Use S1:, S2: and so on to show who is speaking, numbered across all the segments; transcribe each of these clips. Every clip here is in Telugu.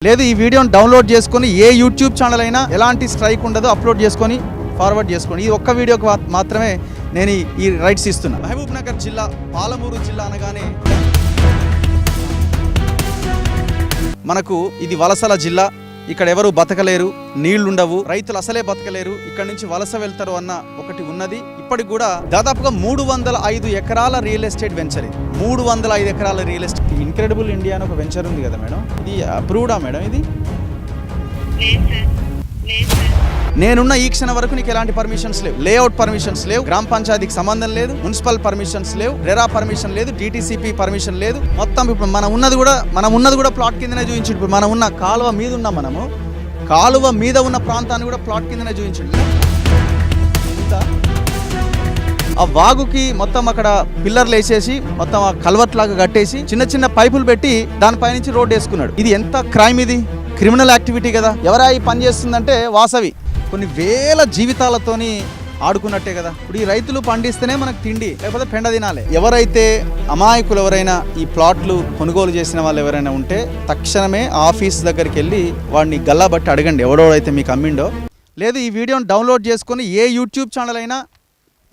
S1: లేదు ఈ వీడియోని డౌన్లోడ్ చేసుకొని ఏ యూట్యూబ్ ఛానల్ అయినా ఎలాంటి స్ట్రైక్ ఉండదు అప్లోడ్ చేసుకొని ఫార్వర్డ్ చేసుకోండి. ఈ ఒక్క వీడియోకి మాత్రమే నేను ఈ రైట్స్ ఇస్తున్నా. మహబూబ్ నగర్ జిల్లా పాలమూరు జిల్లా అనగానే మనకు ఇది వలసల జిల్లా. ఇక్కడ ఎవరు బతకలేరు, నీళ్లుండవు, రైతులు అసలే బతకలేరు, ఇక్కడ నుంచి వలస వెళ్తారు అన్న ఒకటి ఉన్నది. ఇప్పటికి కూడా దాదాపుగా 305 ఎకరాల రియల్ ఎస్టేట్ వెంచర్ ఇది. 305 ఎకరాల రియల్ ఎస్టేట్. ఇన్క్రెడిబుల్ ఇండియా అని ఒక వెంచర్ ఉంది కదా మేడం, ఇది అప్రూవ్డా మేడం? ఇది నేనున్న ఈ క్షణం వరకు నీకు ఎలాంటి పర్మిషన్స్ లేవు, లేఅవుట్ పర్మిషన్స్ లేవు, గ్రామ పంచాయతీకి సంబంధం లేదు, మున్సిపల్ పర్మిషన్స్ లేవు, రెరా పర్మిషన్ లేదు, డిటిసిపి పర్మిషన్ లేదు. మొత్తం ఇప్పుడు మనం ఉన్నది కూడా ప్లాట్ కిందనే చూపించండి. ఇప్పుడు మనం ఉన్న కాలువ మీద ఉన్నాం, మనము కాలువ మీద ఉన్న ప్రాంతాన్ని కూడా ప్లాట్ కిందనే చూపించండి. ఆ వాగుకి మొత్తం అక్కడ పిల్లర్లు వేసేసి మొత్తం ఆ కల్వర్ట్ లాగా కట్టేసి చిన్న చిన్న పైపులు పెట్టి దానిపై నుంచి రోడ్ వేసుకున్నాడు. ఇది ఎంత క్రైమ్, ఇది క్రిమినల్ యాక్టివిటీ కదా. ఎవరా ఈ పని చేస్తుందంటే వాసవి. కొన్ని వేల జీవితాలతోని ఆడుకున్నట్టే కదా. ఇప్పుడు ఈ రైతులు పండిస్తేనే మనకు తిండి, లేకపోతే పెండ తినాలి. ఎవరైతే అమాయకులు ఎవరైనా ఈ ప్లాట్లు కొనుగోలు చేసిన వాళ్ళు ఎవరైనా ఉంటే తక్షణమే ఆఫీస్ దగ్గరికి వెళ్ళి వాడిని గల్లా బట్టి అడగండి ఎవడోడైతే మీకు అమ్మిండో. లేదు ఈ వీడియోని డౌన్లోడ్ చేసుకొని ఏ యూట్యూబ్ ఛానల్ అయినా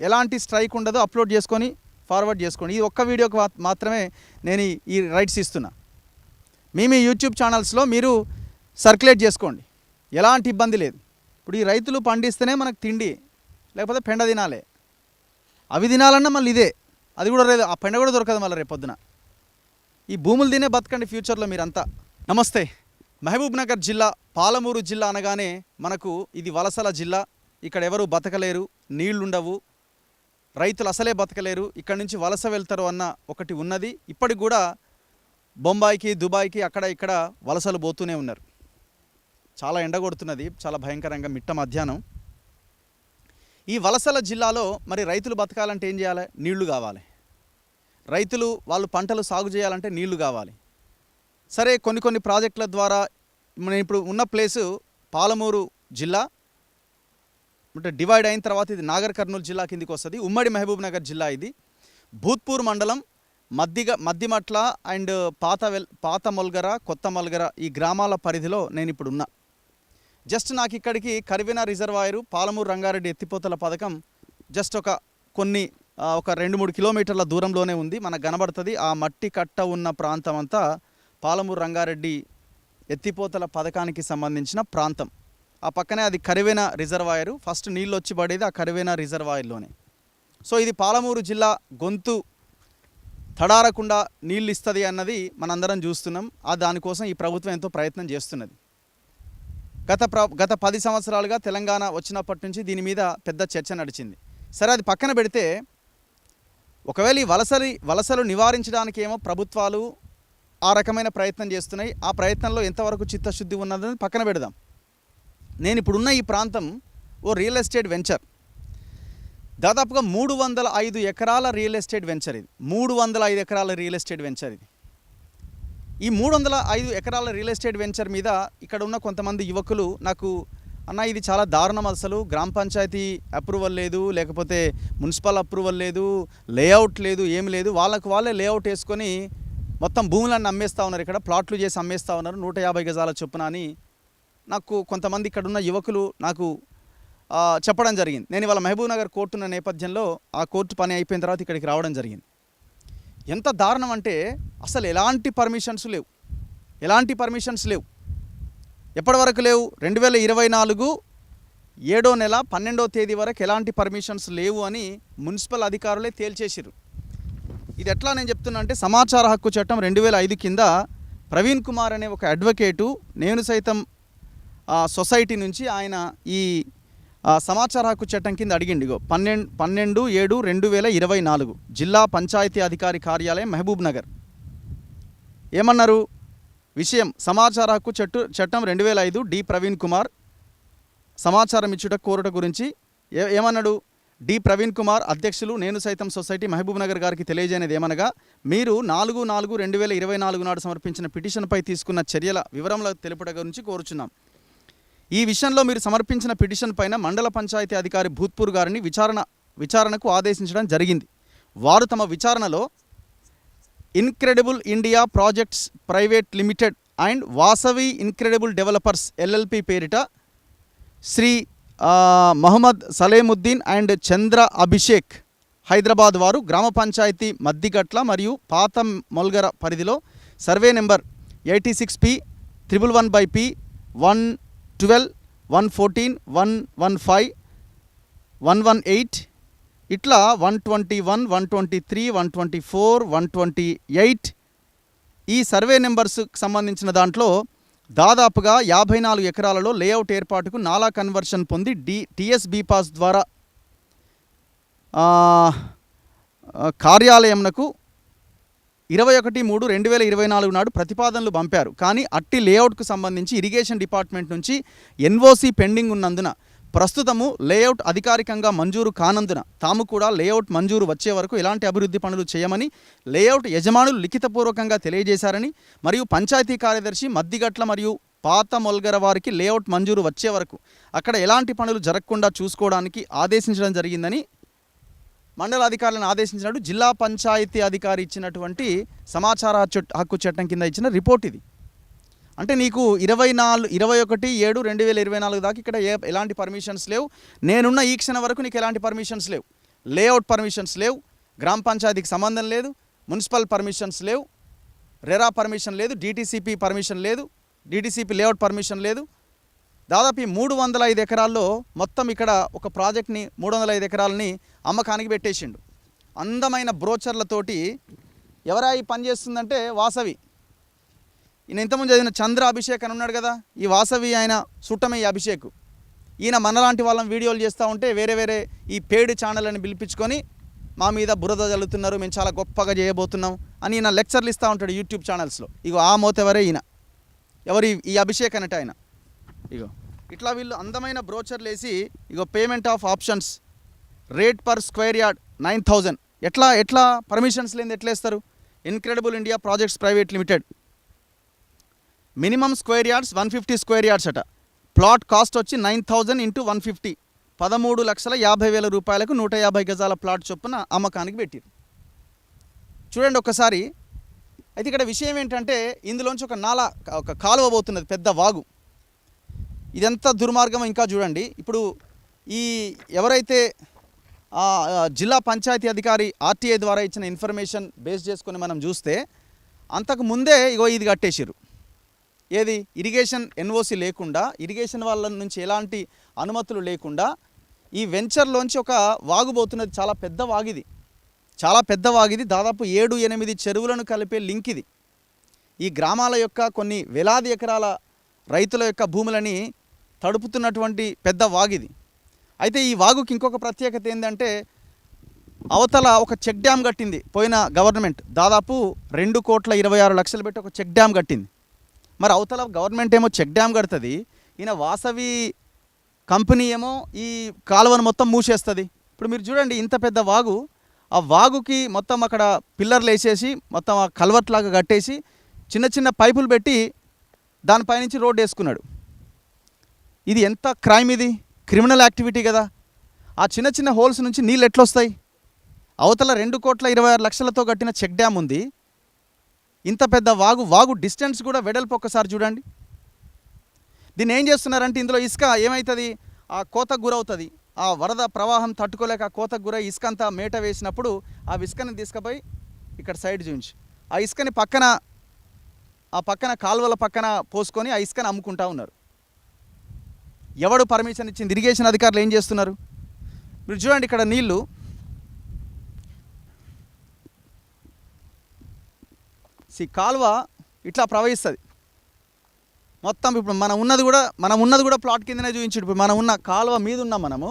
S1: ఎలాంటి స్ట్రైక్ ఉండదు అప్లోడ్ చేసుకొని ఫార్వర్డ్ చేసుకోండి. ఈ ఒక్క వీడియోకి మాత్రమే నేను ఈ రైట్స్ ఇస్తున్నా. మీ యూట్యూబ్ ఛానల్స్లో మీరు సర్క్యులేట్ చేసుకోండి, ఎలాంటి ఇబ్బంది లేదు. ఇప్పుడు ఈ రైతులు పండిస్తేనే మనకు తిండి, లేకపోతే పెండ తినాలి. అవి తినాలన్నా మళ్ళీ ఇదే, అది కూడా లేదు, ఆ పెండ కూడా దొరకదు మళ్ళీ రేపొద్దున. ఈ భూములు తినే బతకండి ఫ్యూచర్లో మీరంతా. నమస్తే. మహబూబ్ నగర్ జిల్లా పాలమూరు జిల్లా అనగానే మనకు ఇది వలసల జిల్లా. ఇక్కడ ఎవరు బతకలేరు, నీళ్లుండవు, రైతులు అసలే బతకలేరు, ఇక్కడ నుంచి వలస వెళ్తారు అన్న ఒకటి ఉన్నది. ఇప్పటికి కూడా బొంబాయికి, దుబాయ్కి అక్కడ ఇక్కడ వలసలు పోతూనే ఉన్నారు. చాలా ఎండ కొడుతున్నది, చాలా భయంకరంగా, మిట్ట మధ్యాహ్నం. ఈ వలసల జిల్లాలో మరి రైతులు బతకాలంటే ఏం చేయాలి? నీళ్లు కావాలి. రైతులు వాళ్ళు పంటలు సాగు చేయాలంటే నీళ్లు కావాలి. సరే, కొన్ని ప్రాజెక్టుల ద్వారా నేను ఇప్పుడు ఉన్న ప్లేసు పాలమూరు జిల్లా, అంటే డివైడ్ అయిన తర్వాత ఇది నాగర్ కర్నూలు జిల్లా కిందికి వస్తుంది. ఉమ్మడి మహబూబ్ నగర్ జిల్లా ఇది. భూత్పూర్ మండలం మద్దిమట్ల అండ్ పాత మొల్గర, కొత్త మొల్గర ఈ గ్రామాల పరిధిలో నేను ఇప్పుడు ఉన్నా. జస్ట్ నాకు ఇక్కడికి కరివెన రిజర్వాయరు, పాలమూరు రంగారెడ్డి ఎత్తిపోతల పథకం జస్ట్ ఒక 2-3 కిలోమీటర్ల దూరంలోనే ఉంది. మనకు కనబడుతుంది ఆ మట్టి కట్ట ఉన్న ప్రాంతం అంతా పాలమూరు రంగారెడ్డి ఎత్తిపోతల పథకానికి సంబంధించిన ప్రాంతం. ఆ పక్కనే అది కరివెన రిజర్వాయరు. ఫస్ట్ నీళ్ళు వచ్చి పడేది ఆ కరివెన రిజర్వాయర్లోనే. సో ఇది పాలమూరు జిల్లా గొంతు తడారకుండా నీళ్ళు ఇస్తుంది అన్నది మనందరం చూస్తున్నాం. దానికోసం ఈ ప్రభుత్వం ఎంతో ప్రయత్నం చేస్తున్నది. గత 10 సంవత్సరాలుగా తెలంగాణ వచ్చినప్పటి నుంచి దీని మీద పెద్ద చర్చ నడిచింది. సరే, అది పక్కన పెడితే ఒకవేళ ఈ వలసలు నివారించడానికి ఏమో ప్రభుత్వాలు ఆ రకమైన ప్రయత్నం చేస్తున్నాయి. ఆ ప్రయత్నంలో ఎంతవరకు చిత్తశుద్ధి ఉన్నదని పక్కన పెడదాం. నేను ఇప్పుడున్న ఈ ప్రాంతం ఓ రియల్ ఎస్టేట్ వెంచర్. దాదాపుగా 305 ఎకరాల రియల్ ఎస్టేట్ వెంచర్ ఇది. 305 ఎకరాల రియల్ ఎస్టేట్ వెంచర్ ఇది. ఈ 305 ఎకరాల రియల్ ఎస్టేట్ వెంచర్ మీద ఇక్కడ ఉన్న కొంతమంది యువకులు నాకు, అన్న ఇది చాలా దారుణం, అసలు గ్రామ పంచాయతీ అప్రూవల్ లేదు, లేకపోతే మున్సిపల్ అప్రూవల్ లేదు, లేఅవుట్ లేదు, ఏమి లేదు, వాళ్ళే లేఅవుట్ వేసుకొని మొత్తం భూములన్నీ అమ్మేస్తూ ఉన్నారు, ఇక్కడ ప్లాట్లు చేసి అమ్మేస్తూ ఉన్నారు 150 గజాల చొప్పున అని నాకు కొంతమంది ఇక్కడ ఉన్న యువకులు నాకు చెప్పడం జరిగింది. నేను ఇవాళ మహబూబ్ నగర్ కోర్టు ఉన్న నేపథ్యంలో ఆ కోర్టు పని అయిపోయిన తర్వాత ఇక్కడికి రావడం జరిగింది. ఎంత దారుణం అంటే అసలు ఎలాంటి పర్మిషన్స్ లేవు. ఎప్పటి వరకు లేవు? 2024 7వ నెల 12వ తేదీ వరకు ఎలాంటి పర్మిషన్స్ లేవు అని మున్సిపల్ అధికారులే తేల్చేసిరు. ఇది ఎట్లా నేను చెప్తున్నా అంటే, సమాచార హక్కు చట్టం 2005 కింద ప్రవీణ్ కుమార్ అనే ఒక అడ్వకేటు నేను సైతం సొసైటీ నుంచి ఆయన ఈ సమాచార హక్కు చట్టం కింద అడిగిండిగో 12/7/2024 జిల్లా పంచాయతీ అధికారి కార్యాలయం మహబూబ్ నగర్. ఏమన్నారు? విషయం సమాచార హక్కు చట్టం 2005 డి ప్రవీణ్ కుమార్ సమాచారం ఇచ్చుట కోరుట గురించి ఏమన్నాడు? డి ప్రవీణ్ కుమార్ అధ్యక్షులు నేను సైతం సొసైటీ మహబూబ్ నగర్ గారికి తెలియజేయనిది ఏమనగా, మీరు 4/4/2024 నాడు సమర్పించిన పిటిషన్పై తీసుకున్న చర్యల వివరముల తెలుపుట గురించి కోరుచున్నాం. ఈ విషయంలో మీరు సమర్పించిన పిటిషన్ పైన మండల పంచాయతీ అధికారి భూత్పూర్ గారిని విచారణకు ఆదేశించడం జరిగింది. వారు తమ విచారణలో incredible India projects private limited and Vasavi incredible developers LLP పేరిట శ్రీ మహమ్మద్ సలేముద్దీన్ అండ్ చంద్ర అభిషేక్ హైదరాబాద్ వారు గ్రామ పంచాయతీ మద్దిగట్ల మరియు పాత మొల్గర పరిధిలో సర్వే నెంబర్ 86P 111/P 112 114 115 118 ఇట్లా 121 123 124 128 ఈ సర్వే నెంబర్స్కి సంబంధించిన దాంట్లో దాదాపుగా 54 ఎకరాలలో లేఅవుట్ ఏర్పాటుకు నాలా కన్వర్షన్ పొంది టీఎస్బీ పాస్ ద్వారా కార్యాలయంనకు 21/3/2024 నాడు ప్రతిపాదనలు పంపారు. కానీ అట్టి లేఅవుట్కు సంబంధించి ఇరిగేషన్ డిపార్ట్మెంట్ నుంచి ఎన్ఓసి పెండింగ్ ఉన్నందున ప్రస్తుతము లేఅవుట్ అధికారికంగా మంజూరు కానందున తాము కూడా లేఅవుట్ మంజూరు వచ్చే వరకు ఎలాంటి అభివృద్ధి పనులు చేయమని లేఅవుట్ యజమానులు లిఖితపూర్వకంగా తెలియజేశారని మరియు పంచాయతీ కార్యదర్శి మద్దిగట్ల మరియు పాత మొల్గర వారికి లేఅవుట్ మంజూరు వచ్చే వరకు అక్కడ ఎలాంటి పనులు జరగకుండా చూసుకోవడానికి ఆదేశించడం జరిగిందని మండల అధికారులను ఆదేశించినట్టు జిల్లా పంచాయతీ అధికారి ఇచ్చినటువంటి సమాచార హక్కు చట్టం కింద ఇచ్చిన రిపోర్ట్ ఇది. అంటే నీకు 21/7/2024 దాకా ఇక్కడ ఎలాంటి పర్మిషన్స్ లేవు. నేనున్న ఈ క్షణం వరకు నీకు ఎలాంటి పర్మిషన్స్ లేవు. లేఅవుట్ పర్మిషన్స్ లేవు, గ్రామ పంచాయతీకి సంబంధం లేదు, మున్సిపల్ పర్మిషన్స్ లేవు, రెరా పర్మిషన్ లేదు, డిటిసిపి పర్మిషన్ లేదు, డిటిసిపి లేఅవుట్ పర్మిషన్ లేదు. దాదాపు 305 ఎకరాల్లో మొత్తం ఇక్కడ ఒక ప్రాజెక్ట్ని 305 ఎకరాలని అమ్మకానికి పెట్టేసిండు. అందమైన బ్రోచర్లతోటి ఎవరా ఈ పని చేస్తుందంటే వాసవి. ఈయన ఇంతకుముందు చదివిన చంద్ర అభిషేక్ అని ఉన్నాడు కదా, ఈ వాసవి ఆయన సుట్టమే ఈ అభిషేక్. ఈయన మనలాంటి వాళ్ళని వీడియోలు చేస్తూ ఉంటే వేరే ఈ పేడ్ ఛానల్ అని పిలిపించుకొని మా మీద బురద జల్లుతున్నారు, మేము చాలా గొప్పగా చేయబోతున్నాం అని ఈయన లెక్చర్లు ఇస్తూ ఉంటాడు యూట్యూబ్ ఛానల్స్లో. ఇగో ఆ మోతెవరే ఈయన, ఎవరు ఈ అభిషేక్ అన్నట్టు ఆయన. ఇగో ఇట్లా వీళ్ళు అందమైన బ్రోచర్లు వేసి ఇగో payment of options, rate per square yard 9,000. ఎట్లా పర్మిషన్స్ లేని ఎట్లా ఇస్తారు? Incredible India projects private limited minimum square yards 150 square yards అట. ప్లాట్ కాస్ట్ వచ్చి 9,000 × 150 13,50,000 రూపాయలకు 150 గజాల ప్లాట్ చొప్పున అమ్మకానికి పెట్టారు. చూడండి ఒక్కసారి. అయితే ఇక్కడ విషయం ఏంటంటే ఇందులోంచి ఒక కాలువ పోతున్నది, పెద్ద వాగు. ఇదంతా దుర్మార్గం. ఇంకా చూడండి, ఇప్పుడు ఈ ఎవరైతే జిల్లా పంచాయతీ అధికారి ఆర్టీఏ ద్వారా ఇచ్చిన ఇన్ఫర్మేషన్ బేస్ చేసుకొని మనం చూస్తే అంతకు ముందే ఇగో ఇది కట్టేసారు. ఏది? ఇరిగేషన్ ఎన్ఓసి లేకుండా, ఇరిగేషన్ వాళ్ళ నుంచి ఎలాంటి అనుమతులు లేకుండా ఈ వెంచర్లోంచి ఒక వాగు పోతున్నది. చాలా పెద్ద వాగిది, దాదాపు 7-8 చెరువులను కలిపే లింక్ ఇది. ఈ గ్రామాల యొక్క కొన్ని వేలాది ఎకరాల రైతుల యొక్క భూములని తడుపుతున్నటువంటి పెద్ద వాగిది. అయితే ఈ వాగుకి ఇంకొక ప్రత్యేకత ఏంటంటే అవతల ఒక చెక్ డ్యామ్ కట్టింది పోయిన గవర్నమెంట్. దాదాపు 2,26,00,000 పెట్టి ఒక చెక్ డ్యామ్ కట్టింది. మరి అవతల గవర్నమెంట్ ఏమో చెక్ డ్యామ్ కడుతుంది, ఈయన వాసవి కంపెనీ ఏమో ఈ కాలువను మొత్తం మూసేస్తుంది. ఇప్పుడు మీరు చూడండి, ఇంత పెద్ద వాగు, ఆ వాగుకి మొత్తం అక్కడ పిల్లర్లు వేసేసి మొత్తం ఆ కల్వర్ట్ లాగా కట్టేసి చిన్న పైపులు పెట్టి దానిపైనుంచి రోడ్డు వేసుకున్నాడు. ఇది ఎంత క్రైమ్! ఇది క్రిమినల్ యాక్టివిటీ కదా. ఆ చిన్న హోల్స్ నుంచి నీళ్ళు ఎట్లొస్తాయి? అవతల 2,26,00,000తో కట్టిన చెక్ డ్యామ్ ఉంది, ఇంత పెద్ద వాగు డిస్టెన్స్ కూడా వెడల్పు ఒక్కసారి చూడండి. దీన్ని ఏం చేస్తున్నారంటే ఇందులో ఇసుక ఏమవుతుంది, ఆ కోతకు గురవుతుంది. ఆ వరద ప్రవాహం తట్టుకోలేక ఆ కోతకు గురై ఇసుక అంతా మేట వేసినప్పుడు ఆ ఇసుకని తీసుకుపోయి ఇక్కడ సైడ్ చూపించి ఆ ఇసుకని పక్కన కాలువల పక్కన పోసుకొని ఆ ఇసుకని అమ్ముకుంటా ఉన్నారు. ఎవడు పర్మిషన్ ఇచ్చింది? ఇరిగేషన్ అధికారులు ఏం చేస్తున్నారు? మీరు చూడండి, ఇక్కడ నీళ్లు కాలువ ఇట్లా ప్రవహిస్తుంది మొత్తం. ఇప్పుడు మనం ఉన్నది కూడా ప్లాట్ కిందనే చూపించాడు. ఇప్పుడు మనం ఉన్న కాలువ మీద ఉన్నాం, మనము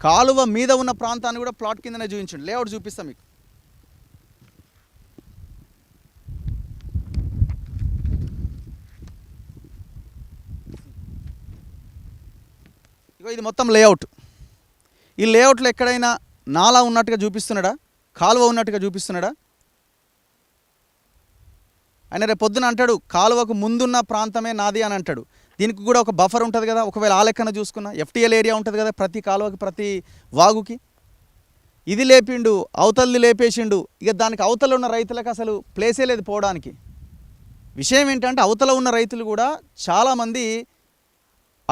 S1: కాలువ మీద ఉన్న ప్రాంతాన్ని కూడా ప్లాట్ కిందనే చూపించాడు. లేఅవుట్ చూపిస్తాం మీకు. ఇగో ఇది మొత్తం లేఅవుట్. ఈ లేఅవుట్లో ఎక్కడైనా నాలా ఉన్నట్టుగా చూపిస్తున్నాడా? కాలువ ఉన్నట్టుగా చూపిస్తున్నాడా? ఆయన రేపు పొద్దున అంటాడు కాలువకు ముందున్న ప్రాంతమే నాది అని అంటాడు. దీనికి కూడా ఒక బఫర్ ఉంటుంది కదా. ఒకవేళ ఆ లెక్కన చూసుకున్నా FTL ఏరియా ఉంటుంది కదా ప్రతి కాలువకి, ప్రతి వాగుకి. ఇది లేపిండు, అవతలది లేపేసిండు. ఇక దానికి అవతల ఉన్న రైతులకు అసలు ప్లేసే లేదు పోవడానికి. విషయం ఏంటంటే అవతల ఉన్న రైతులు కూడా చాలామంది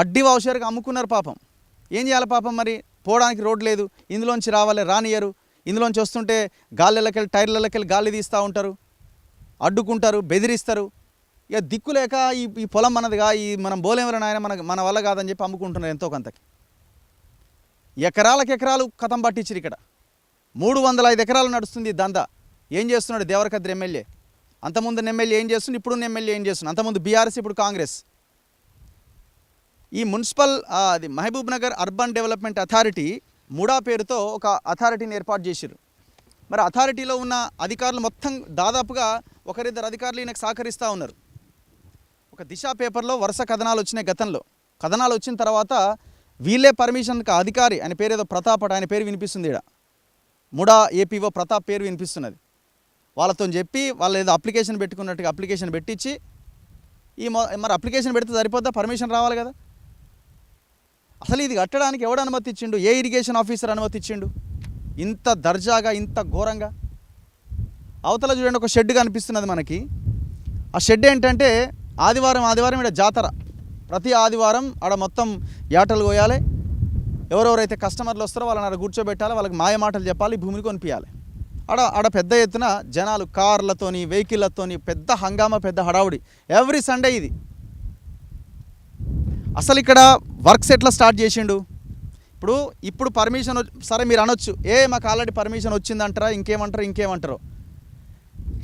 S1: అడ్డి వాషర్కి అమ్ముకున్నారు పాపం. ఏం చేయాలి పాపం, మరి పోవడానికి రోడ్ లేదు, ఇందులోంచి రావాలి రానియరు, ఇందులోంచి వస్తుంటే గాలిలకెళ్ళి టైర్లకెళ్ళి గాలి తీస్తూ ఉంటారు, అడ్డుకుంటారు, బెదిరిస్తారు. ఇక దిక్కు లేక ఈ పొలం మనదిగా, మనం బోలేమరని ఆయన మన వల్ల కాదని చెప్పి అమ్ముకుంటున్నారు ఎంతో కొంతకి. ఎకరాలకు ఎకరాలు కథం పట్టించారు. ఇక్కడ 305 ఎకరాలు నడుస్తుంది దందా. ఏం చేస్తున్నాడు దేవరకద్రి ఎమ్మెల్యే? అంతకుముందు ఎమ్మెల్యే ఏం చేస్తుంది, ఇప్పుడు ఎమ్మెల్యే ఏం చేస్తుంది? అంతకుముందు బీఆర్ఎస్, ఇప్పుడు కాంగ్రెస్. ఈ మున్సిపల్ అది Mahabubnagar urban development authority MUDA పేరుతో ఒక అథారిటీని ఏర్పాటు చేశారు. మరి అథారిటీలో ఉన్న అధికారులు మొత్తం దాదాపుగా ఒకరిద్దరు అధికారులు ఈయనకు సహకరిస్తూ ఉన్నారు. ఒక దిశ పేపర్లో వరుస కథనాలు వచ్చినాయి గతంలో. కథనాలు వచ్చిన తర్వాత వీళ్ళే పర్మిషన్కి అధికారి, ఆయన పేరు ఏదో ప్రతాప్, ఆయన పేరు వినిపిస్తుంది. ఇక్కడ ముడా ఏపీఓ ప్రతాప్ పేరు వినిపిస్తున్నది. వాళ్ళతో చెప్పి వాళ్ళు ఏదో అప్లికేషన్ పెట్టుకున్నట్టుగా అప్లికేషన్ పెట్టించి మరి అప్లికేషన్ పెడితే సరిపోద్దా? పర్మిషన్ రావాలి కదా. అసలు ఇది కట్టడానికి ఎవడు అనుమతి ఇచ్చిండు? ఏ ఇరిగేషన్ ఆఫీసర్ అనుమతి ఇచ్చిండు? ఇంత దర్జాగా, ఇంత ఘోరంగా. అవతల చూడండి, ఒక షెడ్ కనిపిస్తున్నది మనకి. ఆ షెడ్ ఏంటంటే ఆదివారం ఇక్కడ జాతర. ప్రతి ఆదివారం ఆడ మొత్తం యాటలు కోయాలి. ఎవరెవరైతే కస్టమర్లు వస్తారో వాళ్ళని ఆడ కూర్చోబెట్టాలి, వాళ్ళకి మాయ మాటలు చెప్పాలి, భూమిని కొనిపించాలి. ఆడ పెద్ద ఎత్తున జనాలు కార్లతోని, వెహికల్లతోని పెద్ద హంగామా, పెద్ద హడావుడి ఎవ్రీ సండే ఇది. అసలు ఇక్కడ వర్క్స్ ఎట్లా స్టార్ట్ చేసిండు? ఇప్పుడు పర్మిషన్ సరే మీరు అనొచ్చు, మాకు ఆల్రెడీ పర్మిషన్ వచ్చిందంటారా, ఇంకేమంటారో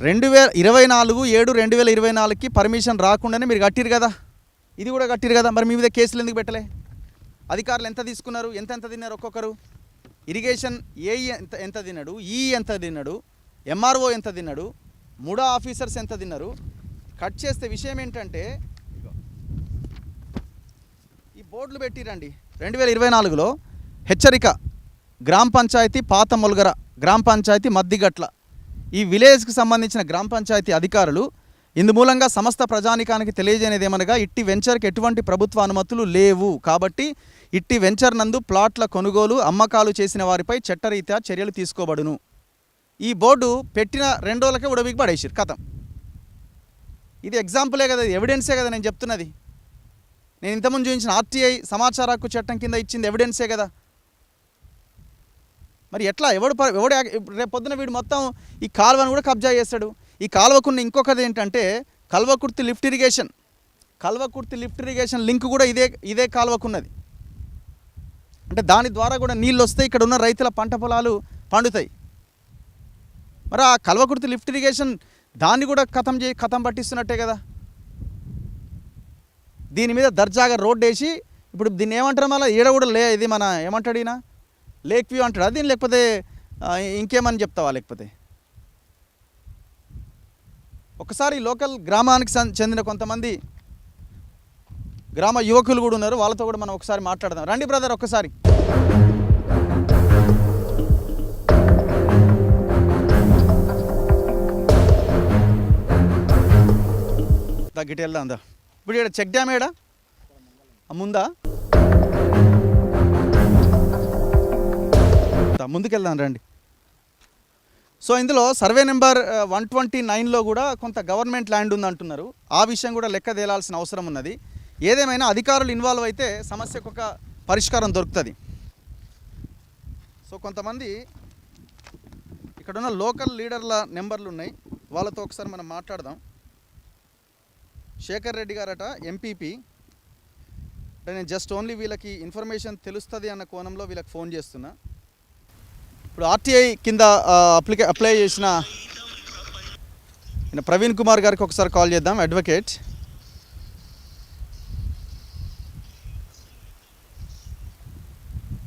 S1: 2024/7/2024కి పర్మిషన్ రాకుండానే మీరు కట్టిరు కదా, ఇది కూడా కట్టిరు కదా. మరి మీ మీద కేసులు ఎందుకు పెట్టలే? అధికారులు ఎంత తీసుకున్నారు, ఎంత తిన్నారు ఒక్కొక్కరు? ఇరిగేషన్ ఏఈ ఎంత తిన్నాడు, ఎంత తిన్నాడు, ఎంఆర్ఓ ఎంత తిన్నాడు, ముడా ఆఫీసర్స్ ఎంత తిన్నారు? కట్ చేస్తే విషయం ఏంటంటే ఈ బోర్డులు పెట్టిరండి. 2024లో హెచ్చరిక, గ్రామ పంచాయతీ పాత మొలగర, గ్రామ పంచాయతీ మద్దిగట్ల, ఈ విలేజ్కి సంబంధించిన గ్రామ పంచాయతీ అధికారులు ఇందు మూలంగా సమస్త ప్రజానికానికి తెలియజేయనిది ఏమనగా, ఇట్టి వెంచర్కి ఎటువంటి ప్రభుత్వ అనుమతులు లేవు కాబట్టి ఇట్టి వెంచర్ నందు ప్లాట్ల కొనుగోలు, అమ్మకాలు చేసిన వారిపై చట్టరీత్యా చర్యలు తీసుకోబడును. ఈ బోర్డు పెట్టిన 2 రోజులకే ఉడవికి పడేసారు కథం. ఇది ఎగ్జాంపులే కదా, ఎవిడెన్సే కదా నేను చెప్తున్నది. నేను ఇంతకుముందు చూపించిన ఆర్టీఐ సమాచార హక్కు చట్టం కింద ఇచ్చింది ఎవిడెన్సే కదా. మరి ఎట్లా ఎవడు రేపు పొద్దున వీడు మొత్తం ఈ కాలువను కూడా కబ్జా చేస్తాడు. ఈ కాలువకున్న ఇంకొకది ఏంటంటే కల్వకుర్తి లిఫ్ట్ ఇరిగేషన్ లింక్ కూడా ఇదే కాలువకున్నది. అంటే దాని ద్వారా కూడా నీళ్ళు వస్తే ఇక్కడ ఉన్న రైతుల పంట పొలాలు పండుతాయి. మరి ఆ కల్వకుర్తి లిఫ్ట్ ఇరిగేషన్ దాన్ని కూడా కథం పట్టిస్తున్నట్టే కదా. దీని మీద దర్జాగా రోడ్డు వేసి ఇప్పుడు దీన్ని ఏమంటారు, మళ్ళీ ఈడ కూడా ఇది మన ఏమంటాడు ఈయన, లేక్ వ్యూ అంటాడు దీన్ని, లేకపోతే ఇంకేమని చెప్తావా? లేకపోతే ఒకసారి లోకల్ గ్రామానికి చెందిన కొంతమంది గ్రామ యువకులు కూడా ఉన్నారు, వాళ్ళతో కూడా మనం ఒకసారి మాట్లాడదాం. రండి బ్రదర్, ఒక్కసారి. తగ్గిటి వెళ్దా అందా. ఇప్పుడు ఇక్కడ చెక్ డ్యామ్ ఏడా ముందా? ముందుకెళ్దాం రండి. సో ఇందులో సర్వే నెంబర్ 129లో కూడా కొంత గవర్నమెంట్ ల్యాండ్ ఉంది అంటున్నారు. ఆ విషయం కూడా లెక్క తేలాల్సిన అవసరం ఉన్నది. ఏదేమైనా అధికారులు ఇన్వాల్వ్ అయితే సమస్యకు ఒక పరిష్కారం దొరుకుతుంది. సో కొంతమంది ఇక్కడున్న లోకల్ లీడర్ల నెంబర్లు ఉన్నాయి, వాళ్ళతో ఒకసారి మనం మాట్లాడదాం. శేఖర్ రెడ్డి గారట ఎంపీపీ. అంటే నేను జస్ట్ ఓన్లీ వీళ్ళకి ఇన్ఫర్మేషన్ తెలుస్తుంది అన్న కోణంలో వీళ్ళకి ఫోన్ చేస్తున్నా. ఇప్పుడు ఆర్టీఐ కింద అప్లై చేసిన ప్రవీణ్ కుమార్ గారికి ఒకసారి కాల్ చేద్దాం, అడ్వకేట్.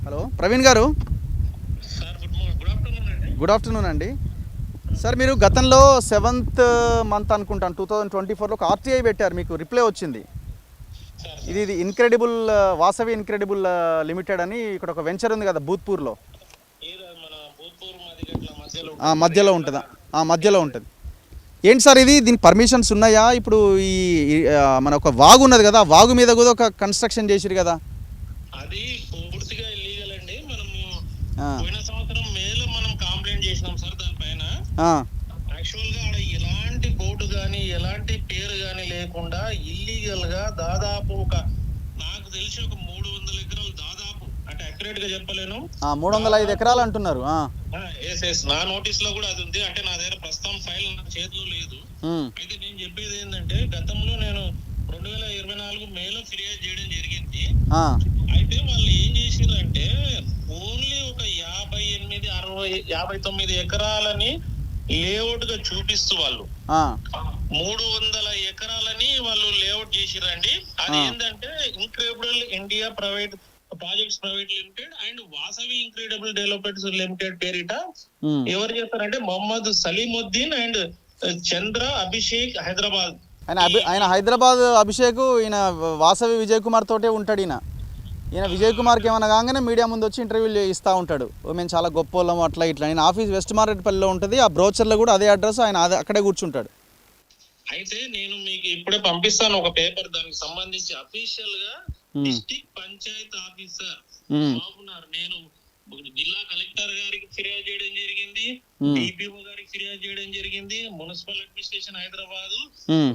S1: హలో ప్రవీణ్ గారు. గుడ్ ఆఫ్టర్నూన్ అండి. సార్ మీరు గతంలో 7th మంత్ అనుకుంటాను 2024లో ఒక ఆర్టీఐ పెట్టారు, మీకు రిప్లై వచ్చింది. ఇది ఇన్క్రెడిబుల్ వాసవి ఇన్క్రెడిబుల్ లిమిటెడ్ అని ఇక్కడ ఒక వెంచర్ ఉంది కదా భూత్పూర్లో, మధ్యలో ఉంటుందా? మధ్యలో ఉంటుంది. ఏంటి సార్ ఇది, దీనికి పర్మిషన్స్ ఉన్నాయా? ఇప్పుడు ఈ మన ఒక వాగు ఉన్నది కదా, వాగు మీద కూడా ఒక కన్స్ట్రక్షన్ చేసిరు కదా.
S2: అది పూర్తిగా ఇల్లీగల్ అండి. మనము పోయిన సంవత్సరం మేలో మనం కంప్లైంట్ చేసినాం సార్ దానిపైన. యాక్చువల్ గా ఎలాంటి బోర్డు లేఅవుట్ గాని ఎలాంటి పేరు గాని లేకుండా ఇల్లీగల్ గా దాదాపు నాకు తెలిసి ఒక 300 ఎకరాలు దాదాపు, అంటే అక్యురేట్ గా చెప్పలేను,
S1: 305 ఎకరాలు అంటున్నారు.
S2: నా నోటీస్ లో కూడా అది ఉంది. అంటే నా దగ్గర ప్రస్తుతం ఫైల్ నా చేతిలో లేదు. అయితే నేను చెప్పేది ఏంటంటే, గతంలో నేను 2024 మేలో ఫిర్యాదు చేయడం జరిగింది. అయితే వాళ్ళు ఏం చేసిందంటే ఓన్లీ ఒక 58, 60, 59 ఎకరాలని లేఅవుట్ గా చూపిస్తూ వాళ్ళు 300 ఎకరాలని వాళ్ళు లేఅవుట్ చేసిరండి. అది ఏంటంటే incredible India private projects private limited and Vasavi incredible developments limited పేరిట ఎవరు చేస్తారంటే మొహమ్మద్ సలీముద్దీన్ అండ్ చంద్ర అభిషేక్ హైదరాబాద్.
S1: ఆయన హైదరాబాద్ అభిషేక్, ఈయన వాసవి విజయ్ కుమార్ తోటే ఉంటాడు. ఈయన విజయ్ కుమార్కి ఏమైనా కాగానే మీడియా ముందు వచ్చి ఇంటర్వ్యూలు ఇస్తూ ఉంటాడు. మేము చాలా గొప్ప వాళ్ళము అట్లా ఇట్లా. ఆయన ఆఫీస్ వెస్ట్ మారేడుపల్లిలో ఉంటుంది. ఆ బ్రోచర్లో కూడా అదే అడ్రస్, ఆయన అక్కడే కూర్చుంటాడు.
S2: అయితే నేను మీకు ఇప్పుడే పంపిస్తాను ఒక పేపర్, దానికి సంబంధించి అఫీషియల్ గా డిస్ట్రిక్ట్ పంచాయత్ ఆఫీసర్ బాబునార్, నేను జిల్లా కలెక్టర్ గారికి ఫిర్యాదు చేయడం జరిగింది, డిపిఓ గారికి ఫిర్యాదు చేయడం జరిగింది, మున్సిపల్ అడ్మినిస్ట్రేషన్ హైదరాబాద్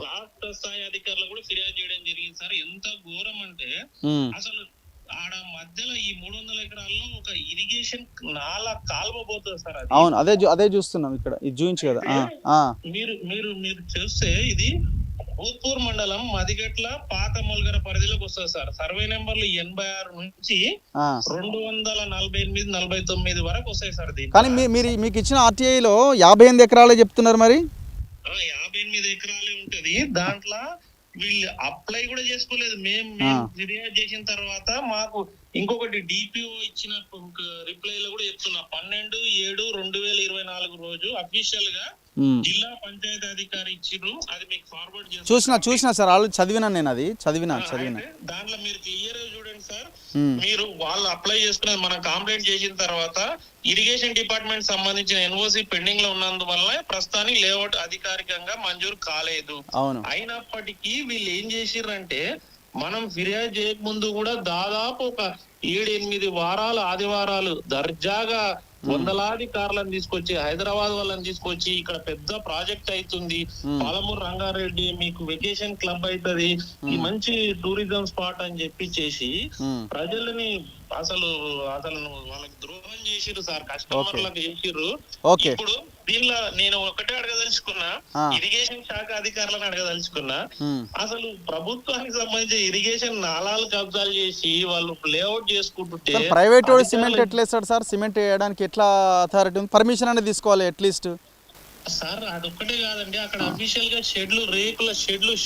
S2: రాష్ట్ర స్థాయి అధికారులు కూడా ఫిర్యాదు చేయడం జరిగింది. సార్ ఎంత ఘోరం అంటే అసలు ఆడ మధ్యలో ఈ 300 ఎకరాల్లో ఒక ఇరిగేషన్ నాలా కాల్వబోతుంది సార్. అది
S1: అవును, అదే చూస్తున్నాం ఇక్కడ, ఇది చూపించు కదా.
S2: మీరు చూస్తే ఇది భూత్పూర్ మండలం మదిగట్ల పాత మొలగర పరిధిలోకి వస్తుంది సార్. సర్వే నెంబర్లు 86 నుంచి 248, 49 వరకు వస్తాయి సార్.
S1: కానీ మీకు ఇచ్చిన ఆర్టీఐలో 58 ఎకరాలే చెప్తున్నారు. మరి
S2: 58 ఎకరాలే ఉంటది. దాంట్లో వీళ్ళు అప్లై కూడా చేసుకోలేదు. మేము ఫిర్యాదు చేసిన తర్వాత మాకు ఇంకొకటి డిపిఓ ఇచ్చిన రిప్లై లో కూడా చెప్తున్నా, 12/7/2024 రోజు అఫీషియల్ గా జిల్లా పంచాయతీ అధికారి ఇచ్చిర్రు. అది మీకు ఫార్వర్డ్ చేస్తాను.
S1: చూసిన సార్, ఆల్రెడీ చదివినా నేను, అది చదివినా.
S2: దాంట్లో మీరు క్లియర్ చూడండి సార్. మీరు వాళ్ళు అప్లై చేసుకునేది మనం కంప్లైంట్ చేసిన తర్వాత ఇరిగేషన్ డిపార్ట్మెంట్ సంబంధించిన ఎన్ఓసి పెండింగ్ లో ఉన్నందువల్ల ప్రస్తుతానికి లేఅవుట్ అధికారికంగా మంజూరు కాలేదు. అయినప్పటికీ వీళ్ళు ఏం చేసిర్రంటే, మనం ఫిర్యాదు చేయక ముందు కూడా దాదాపు ఒక 7-8 వారాలు ఆదివారాలు దర్జాగా వందలాది కార్లను తీసుకొచ్చి, హైదరాబాద్ వాళ్ళని తీసుకొచ్చి ఇక్కడ పెద్ద ప్రాజెక్ట్ అవుతుంది, పాలమూరు రంగారెడ్డి మీకు వెకేషన్ క్లబ్ అవుతుంది, ఈ మంచి టూరిజం స్పాట్ అని చెప్పి చేసి ప్రజలని అసలు వాళ్ళకి ద్రోహం చేసిర్రు సార్, కస్టమర్లకు చేసిర్రు. ఇప్పుడు దీనిలో నేను ఒకటే అడగదలుచుకున్నా, ఇరిగేషన్ శాఖ అధికారులను అడగదలుచుకున్నా, అసలు ప్రభుత్వానికి సంబంధించి ఇరిగేషన్ నాలాలు కబ్జాలు చేసి వాళ్ళు లేఅవుట్ చేసుకుంటుంటే
S1: ప్రైవేట్ సిమెంట్ ఎట్లా వేస్తాడు సార్? సిమెంట్ వేయడానికి ఎట్లా అథారిటీ ఉంది? పర్మిషన్ అనేది తీసుకోవాలి అట్లీస్ట్.
S2: సార్ అదొక్కటే కాదండి, అక్కడ అఫీషియల్ గా రేకుల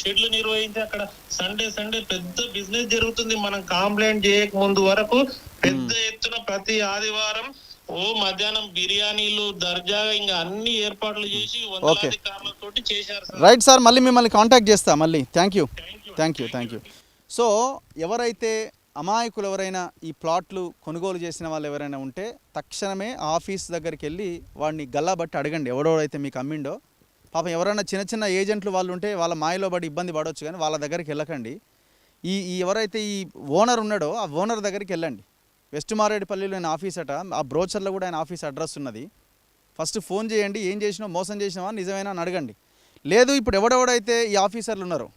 S2: షెడ్లు నిర్వహించి అక్కడ సండే పెద్ద బిజినెస్ జరుగుతుంది. మనం కంప్లైంట్ చేయక ముందు వరకు పెద్ద ఎత్తున ప్రతి ఆదివారం మధ్యాహ్నం బిర్యానీలు దర్జాగా ఇంకా అన్ని ఏర్పాట్లు చేసి వందలాది కార్లతోటి చేశారు.
S1: రైట్ సార్, మళ్ళీ మిమ్మల్ని కాంటాక్ట్ చేస్తా మళ్ళీ. Thank you. సో ఎవరైతే అమాయకులు ఎవరైనా ఈ ప్లాట్లు కొనుగోలు చేసిన వాళ్ళు ఎవరైనా ఉంటే తక్షణమే ఆఫీస్ దగ్గరికి వెళ్ళి వాడిని గల్లాబట్టి అడగండి, ఎవడెవడైతే మీకు అమ్మిండో. పాపం ఎవరైనా చిన్న ఏజెంట్లు వాళ్ళు ఉంటే వాళ్ళ మాయలో పడి ఇబ్బంది పడవచ్చు, కానీ వాళ్ళ దగ్గరికి వెళ్ళకండి. ఎవరైతే ఈ ఓనర్ ఉన్నాడో ఆ ఓనర్ దగ్గరికి వెళ్ళండి. వెస్ట్ మారేడుపల్లిలో ఆయన ఆఫీస్ అట, ఆ బ్రోచర్లో కూడా ఆయన ఆఫీస్ అడ్రస్ ఉన్నది. ఫస్ట్ ఫోన్ చేయండి, ఏం చేసినావు, మోసం చేసినావా, నిజమేనా అని అడగండి. లేదు ఇప్పుడు ఎవరెవరైతే ఈ ఆఫీసర్లు ఉన్నారో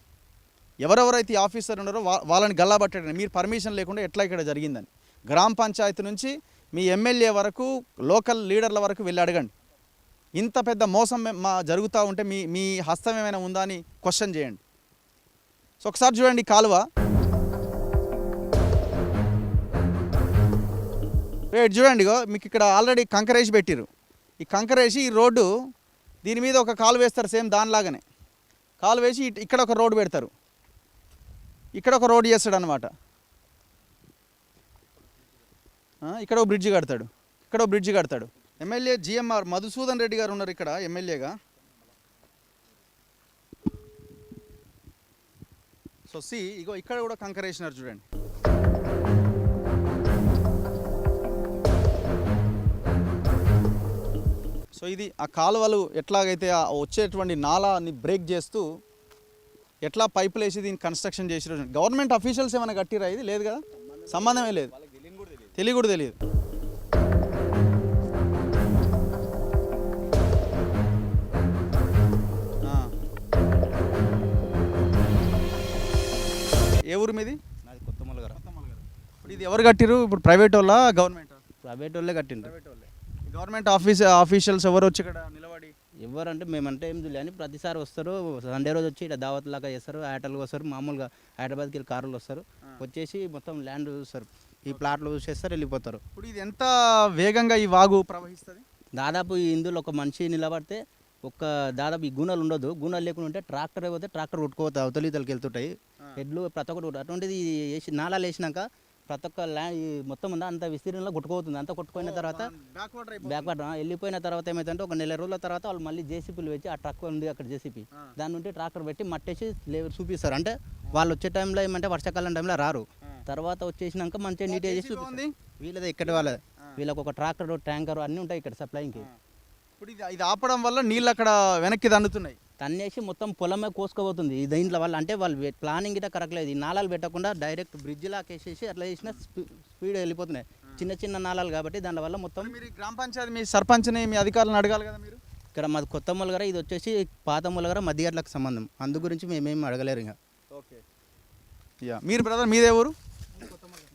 S1: వాళ్ళని గల్లాబట్టండి. మీరు పర్మిషన్ లేకుండా ఎట్లా ఇక్కడ జరిగిందని గ్రామ పంచాయతీ నుంచి మీ ఎమ్మెల్యే వరకు లోకల్ లీడర్ల వరకు వెళ్ళి అడగండి. ఇంత పెద్ద మోసం జరుగుతూ ఉంటే మీ హస్తం ఏమైనా ఉందా అని క్వశ్చన్ చేయండి. సో ఒకసారి చూడండి కాలువ, చూడండి మీకు ఇక్కడ ఆల్రెడీ కంకరేసి పెట్టిరు. ఈ కంకరేసి ఈ రోడ్డు దీని మీద ఒక కాలు వేస్తారు, సేమ్ దానిలాగానే కాలు వేసి ఇక్కడ ఒక రోడ్డు పెడతారు, ఇక్కడ ఒక రోడ్ చేస్తాడు అనమాట. ఇక్కడ ఒక బ్రిడ్జి కడతాడు. ఎమ్మెల్యే జిఎంఆర్ మధుసూదన్ రెడ్డి గారు ఉన్నారు ఇక్కడ ఎమ్మెల్యేగా. సో ఇగో ఇక్కడ కూడా కంకరేసినారు చూడండి. సో ఇది ఆ కాలువలు ఎట్లాగైతే వచ్చేటువంటి నాలాని బ్రేక్ చేస్తూ ఎట్లా పైపులు వేసి దీన్ని కన్స్ట్రక్షన్ చేసి గవర్నమెంట్ అఫీషియల్స్ ఏమైనా కట్టిరా? ఇది లేదు కదా, సంబంధమే లేదు, తెలియ కూడా తెలియదు. ఊరు మీది?
S3: నాది కొత్త మొలగర.
S1: ఇప్పుడు ఇది ఎవరు కట్టిరు? ఇప్పుడు ప్రైవేట్ వాళ్ళ గవర్నమెంట్?
S3: ప్రైవేట్ వాళ్ళే కట్టిండ్రు.
S1: ప్రైవేట్ వాళ్ళే. గవర్నమెంట్ ఆఫీషియల్స్ ఎవరు వచ్చి ఇక్కడ నిలబడి
S3: ఎవరంటే మేమంటే ఏం తెలియదు అని ప్రతిసారి వస్తారు. సండే రోజు వచ్చి ఇక్కడ దావత్ లాగా చేస్తారు, హైటల్గా వస్తారు, మామూలుగా హైదరాబాద్కి వెళ్ళి కార్లు వస్తారు, వచ్చేసి మొత్తం ల్యాండ్ చూస్తారు, ఈ ప్లాట్లు చూసేస్తారు, వెళ్ళిపోతారు.
S1: ఇప్పుడు ఇది ఎంత వేగంగా ఈ వాగు ప్రవహిస్తుంది?
S3: దాదాపు ఇందులో ఒక మనిషి నిలబడితే దాదాపు ఈ గుణాలు ఉండదు, గుణాలు లేకుండా ఉంటే ట్రాక్టర్ అయిపోతే ట్రాక్టర్ కొట్టుకోపోతే అవతలి ఇతలకి వెళ్తుంటాయి, ఎడ్లు ప్రతి ఒక్కటి అటువంటిది వేసి నాళాలు వేసినాక ప్రతి ఒక్క ల్యాండ్ మొత్తం ఉందా అంత విస్తీర్ణంలో కొట్టుకుపోతుంది. అంతా కొట్టుకుపోయిన తర్వాత బ్యాక్వర్డ్ వెళ్ళిపోయిన తర్వాత ఏమైతుందంటే ఒక నెల రోజుల తర్వాత వాళ్ళు మళ్ళీ జేసీపీలు పెట్టి ఆ ట్రక్ ఉంది అక్కడ జేసీపీ దాని నుండి ట్రాక్టర్ పెట్టి మట్టేసి చూపిస్తారు. అంటే వాళ్ళు వచ్చే టైంలో ఏమంటే వర్షాకాలం టైంలో రారు, తర్వాత వచ్చేసినాక మంచిగా నీట్గా చేసి చూపిస్తారు. వీళ్ళదే ఇక్కడ వాళ్ళది, వీళ్ళకి ఒక ట్రాక్టర్ ట్యాంకర్ అన్నీ ఉంటాయి ఇక్కడ సప్లైకి.
S1: ఇప్పుడు ఇది ఆపడం వల్ల నీళ్ళు అక్కడ వెనక్కి తన్నుతున్నాయి,
S3: తన్నేసి మొత్తం పొలమే కోసుకుపోతుంది. దీంట్లో వాళ్ళు అంటే వాళ్ళు ప్లానింగ్ ఇట్లా కరెక్ట్ లేదు, ఈ నాళాలు పెట్టకుండా డైరెక్ట్ బ్రిడ్జ్ లాగా వేసేసి అట్లా చేసిన స్పీడ్ వెళ్ళిపోతున్నాయి. చిన్న చిన్న నాళాలు కాబట్టి దానివల్ల మొత్తం.
S1: మీరు గ్రామ పంచాయతీ మీ సర్పంచ్ని మీ అధికారులను అడగాలి కదా మీరు.
S3: ఇక్కడ మాది కొత్త మొలగర, ఇది వచ్చేసి పాత మొలగర మధ్యగట్లకు సంబంధం, అందు గురించి మేమేమి అడగలేరు ఇంకా.
S1: ఓకే, మీరు బ్రదర్ మీదే ఊరు?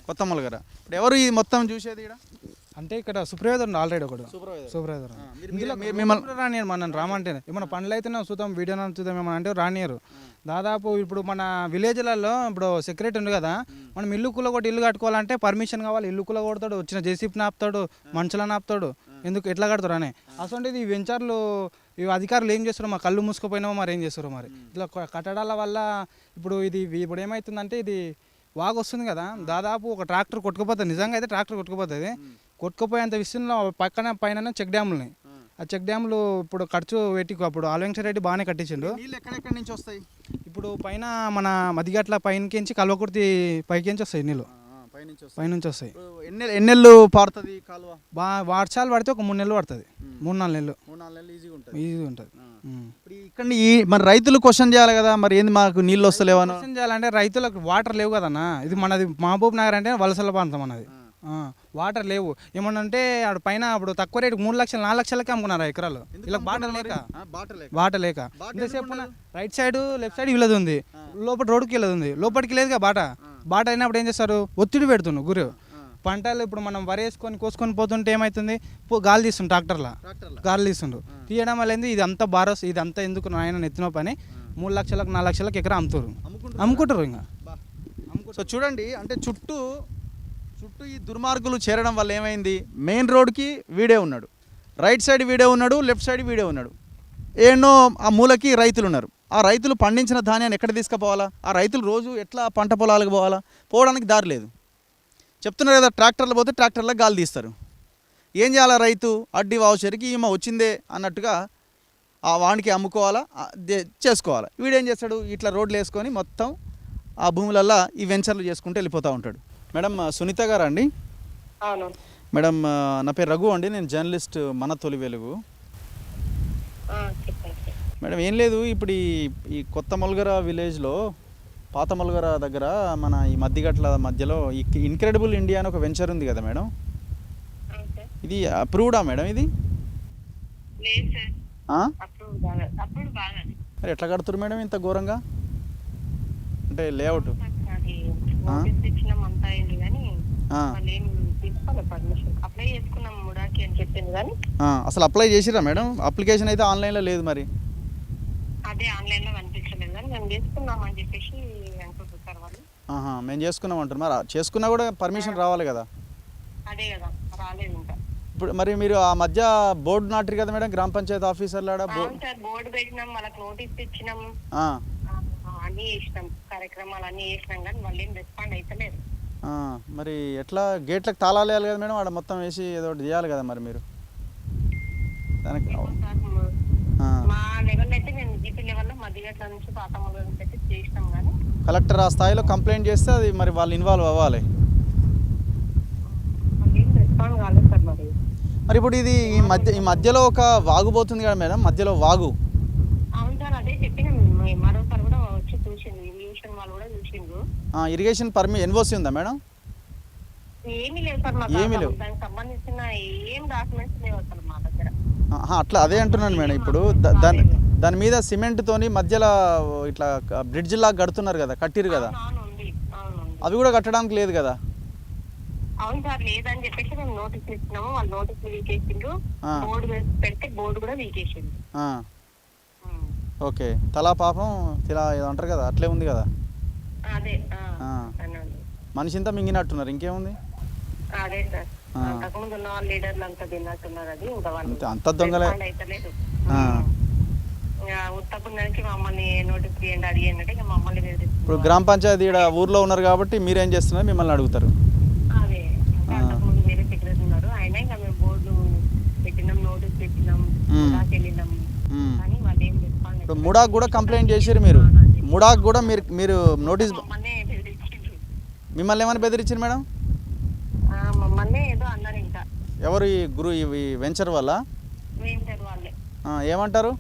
S1: కొత్త మొలగర. ఇప్పుడు ఎవరు ఇది మొత్తం చూసేది ఇక్కడ?
S4: అంటే ఇక్కడ సూపర్వైజర్ ఆల్రెడీ ఒకడు సూపర్వైజర్ మిమ్మల్ని రానియరు, మన రామంటే ఏమన్నా పనులు అయితేనే చూద్దాం, వీడియో చూద్దాం ఏమన్నా అంటే రానియరు. దాదాపు ఇప్పుడు మన విలేజ్లలో ఇప్పుడు సెక్రటరీ ఉంది కదా, మనం ఇల్లు కూలగొట్టి ఇల్లు కట్టుకోవాలంటే పర్మిషన్ కావాలి, ఇల్లు కూలగొడతాడు, వచ్చిన జేసీపీని ఆపుతాడు, మనుషులను ఆపుతాడు, ఎందుకు ఎట్లా కడతారు అని. అసలు ఈ వెంచర్లు ఈ అధికారులు ఏం చేస్తారు, మా కళ్ళు మూసుకుపోయినామో మరి ఏం చేస్తారు మరి. ఇట్లా కట్టడాల వల్ల ఇప్పుడు ఇప్పుడు ఏమవుతుందంటే ఇది వాగు వస్తుంది కదా, దాదాపు ఒక ట్రాక్టర్ కొట్టుకుపోతుంది, నిజంగా అయితే ట్రాక్టర్ కొట్టుకుపోతుంది. కొట్టుకుపోయేంత విషయంలో పక్కన పైన చెక్ డ్యాములని, ఆ చెక్ డ్యాములు ఇప్పుడు ఖర్చు పెట్టి అప్పుడు ఆలవెంకటరెడ్డి బాగానే కట్టించిండు.
S1: ఎక్కడెక్కడి నుంచి వస్తాయి?
S4: ఇప్పుడు పైన మన మదిగట్ల పైనకించి కల్వకుర్తి పైకించి వస్తాయి నీళ్ళు, పైనుంచి వస్తాయి.
S1: ఎన్ని నెలలు పారుతుంది కాలువ?
S4: వర్షాలు పడితే ఒక 3 నెలలు పడుతుంది, 3-4 నెలలు ఈజీగా ఉంటుంది.
S1: ఇక్కడ మరి రైతులు క్వశ్చన్ చేయాలి కదా, మరి ఏంది మాకు నీళ్ళు వస్తలేవని
S4: క్వశ్చన్ చేయాలంటే రైతులకు వాటర్ లేవు కదన్నా. ఇది మనది మహబూబ్ నగర్ అంటే వలసల ప్రాంతం అన్నది, వాటర్ లేవు. ఏమన్నంటే ఆడ పైన అప్పుడు తక్కువ రేటు 3 లక్షలు 4 లక్షలకే అమ్ముకున్నారు ఎకరాలు. ఇలా బాట లేక ఇంతసేపు రైట్ సైడ్ లెఫ్ట్ సైడ్ వీళ్ళది ఉంది, లోపల రోడ్డుకి వెళ్ళదు ఉంది, లోపలికి లేదుగా బాట అయినప్పుడు ఏం చేస్తారు, ఒత్తిడి పెడుతున్నారు గురి. పంటలు ఇప్పుడు మనం వరేసుకొని కోసుకొని పోతుంటే ఏమవుతుంది, గాలి తీస్తుండ్రు, ట్రాక్టర్లా గాలి తీస్తుండ్రు, తీయడం వల్ల ఏంది ఇది అంతా బారోస్, ఇది అంతా ఎందుకు ఆయన ఎత్తిన పని 3 లక్షలకు 4 లక్షలకు ఎకరా అమ్ముకుంటారు ఇంకా.
S1: సో చూడండి, అంటే చుట్టూ ఈ దుర్మార్గులు చేరడం వల్ల ఏమైంది, మెయిన్ రోడ్కి వీడే ఉన్నాడు, రైట్ సైడ్ వీడే ఉన్నాడు, లెఫ్ట్ సైడ్ వీడే ఉన్నాడు, ఏనో ఆ మూలకి రైతులు ఉన్నారు. ఆ రైతులు పండించిన ధాన్యాన్ని ఎక్కడ తీసుకుపోవాలా, ఆ రైతులు రోజు ఎట్లా పంట పొలాలకు పోవాలా, పోవడానికి దారి లేదు. చెప్తున్నారు కదా, ట్రాక్టర్లు పోతే ట్రాక్టర్లో గాలి తీస్తారు. ఏం చేయాలా రైతు, అడ్డి వావుచరికి ఈమె వచ్చిందే అన్నట్టుగా ఆ వానికి అమ్ముకోవాలా, చేసుకోవాలా. వీడేం చేస్తాడు, ఇట్లా రోడ్లు వేసుకొని మొత్తం ఆ భూములల్లో ఈ వెంచర్లు చేసుకుంటూ వెళ్ళిపోతూ ఉంటాడు. మేడం సునీత గారా అండి? మేడం నా పేరు రఘు అండి, నేను జర్నలిస్ట్ మన తొలి వెలుగు. మేడం ఏం లేదు, ఇప్పుడు ఈ కొత్త మొలగర విలేజ్లో పాత మొలగర దగ్గర మన ఈ మధ్యగట్ల మధ్యలో ఈ ఇన్క్రెడిబుల్ ఇండియా అని ఒక వెంచర్ ఉంది కదా మేడం, ఇది అప్రూవ్డా మేడం? ఇది మరి ఎట్లా కడుతున్నారు మేడం ఇంత ఘోరంగా, అంటే లేఅవుట్? అసలు అప్లై చేసిరా మేడం? అప్లికేషన్ అయితే ఆన్లైన్లో లేదు మరి. మేము చేసుకున్నాం అంటారు, మరి చేసుకున్నా కూడా పర్మిషన్ రావాలి కదా. ఇప్పుడు మరి మీరు ఆ మధ్య బోర్డు నాటారు కదా మేడం, గ్రామ పంచాయతీ ఆఫీసర్లు
S5: బోర్డు పెట్టినాం, వాళ్ళకి నోటీస్ ఇచ్చినాం, అన్ని చేసినాం, కార్యక్రమాలు అన్ని చేసినాం, కానీ మళ్ళీ రెస్పాండ్ అయితలేదు.
S1: మరి ఎట్లా గేట్లకు తాళాలు వేయాలి కదా మేడం, ఆడ మొత్తం వేసి ఏదో ఒకటి చేయాలి కదా మరి మీరు దానికి.
S5: మా లెవెల్ అయితే నేను జీపీ లెవెల్లో మధ్యగట్ల నుంచి పాత మొదలు పెట్టి చేసినాం, కానీ
S1: కలెక్టర్ ఆ స్థాయిలో కంప్లైంట్ చేస్తే అది మరి వాళ్ళు ఇన్వాల్వ్ అవ్వాలి.
S5: రెస్పాండ్ కాలేదు సార్.
S1: మరి ఇప్పుడు ఇది ఈ మధ్యలో ఒక వాగు పోతుంది కదా మేడం, మధ్యలో వాగు.
S5: అవును సార్, అదే చెప్పిన మరోసారి కూడా వచ్చి చూసింది, ఇరిగేషన్ వాళ్ళు కూడా చూసిండ్రు.
S1: ఇరిగేషన్ ఎన్ఓసి ఉందా మేడం?
S5: ఏమీ లేవు సార్, దానికి సంబంధించిన ఏం డాక్యుమెంట్స్ లేవు అసలు మా దగ్గర.
S1: అట్లా అదే అంటున్నాను మేడం. ఇప్పుడు దాని మీద సిమెంట్ తోని మధ్యలో ఇట్లా బ్రిడ్జ్ లాగా కడుతున్నారు కదా, కట్టిరు కదా, అవి కూడా కట్టడానికి లేదు కదా?
S5: అవును సార్, లేదని చెప్పేసి మేము నోటీసులు ఇచ్చినాము. వాళ్ళు నోటీసులు వీకేసిండ్రు. బోర్డు పెడితే బోర్డు కూడా వీకేసింది.
S1: ఓకే, తలా పాపం ఇలా ఏదో అంటారు కదా, అట్లే ఉంది కదా.
S5: అదే
S1: మనిషింతా మింగినట్టున్నారు, ఇంకేముంది.
S5: అదే సార్, అంతకుముందు ఉన్న వాళ్ళు లీడర్లు అంతా తిన్నట్టున్నారు. అది ఇంకా
S1: అంత దొంగలే
S5: అయితలేదు. ఉత్తపుందానికి మమ్మల్ని నోటీస్ చేయండి, అడిగండి అంటే మమ్మల్ని
S1: ఇప్పుడు గ్రామ పంచాయతీ ఇక్కడ ఊర్లో ఉన్నారు కాబట్టి మీరేం చేస్తున్నారు, మిమ్మల్ని అడుగుతారు.
S5: అదే అంతకుముందు వేరే సెక్రటరీ ఉన్నారు, ఆయన ఇంకా మేము బోర్డు పెట్టినాం, నోటీస్ పెట్టినాం, వెళ్ళినాం. కానీ వాళ్ళు ఏం చెప్పండి.
S1: ఇప్పుడు ముడాకు కూడా కంప్లైంట్ చేసారు మీరు. ముడాకు కూడా మీరు నోటీస్ మిమ్మల్ని ఏమైనా బెదిరించారు మేడం?
S5: మమ్మల్ని ఏదో అన్నారు. ఇంకా
S1: ఎవరు ఈ గురు ఇవి వెంచర్ వల్ల
S5: వాళ్ళే
S1: ఏమంటారు?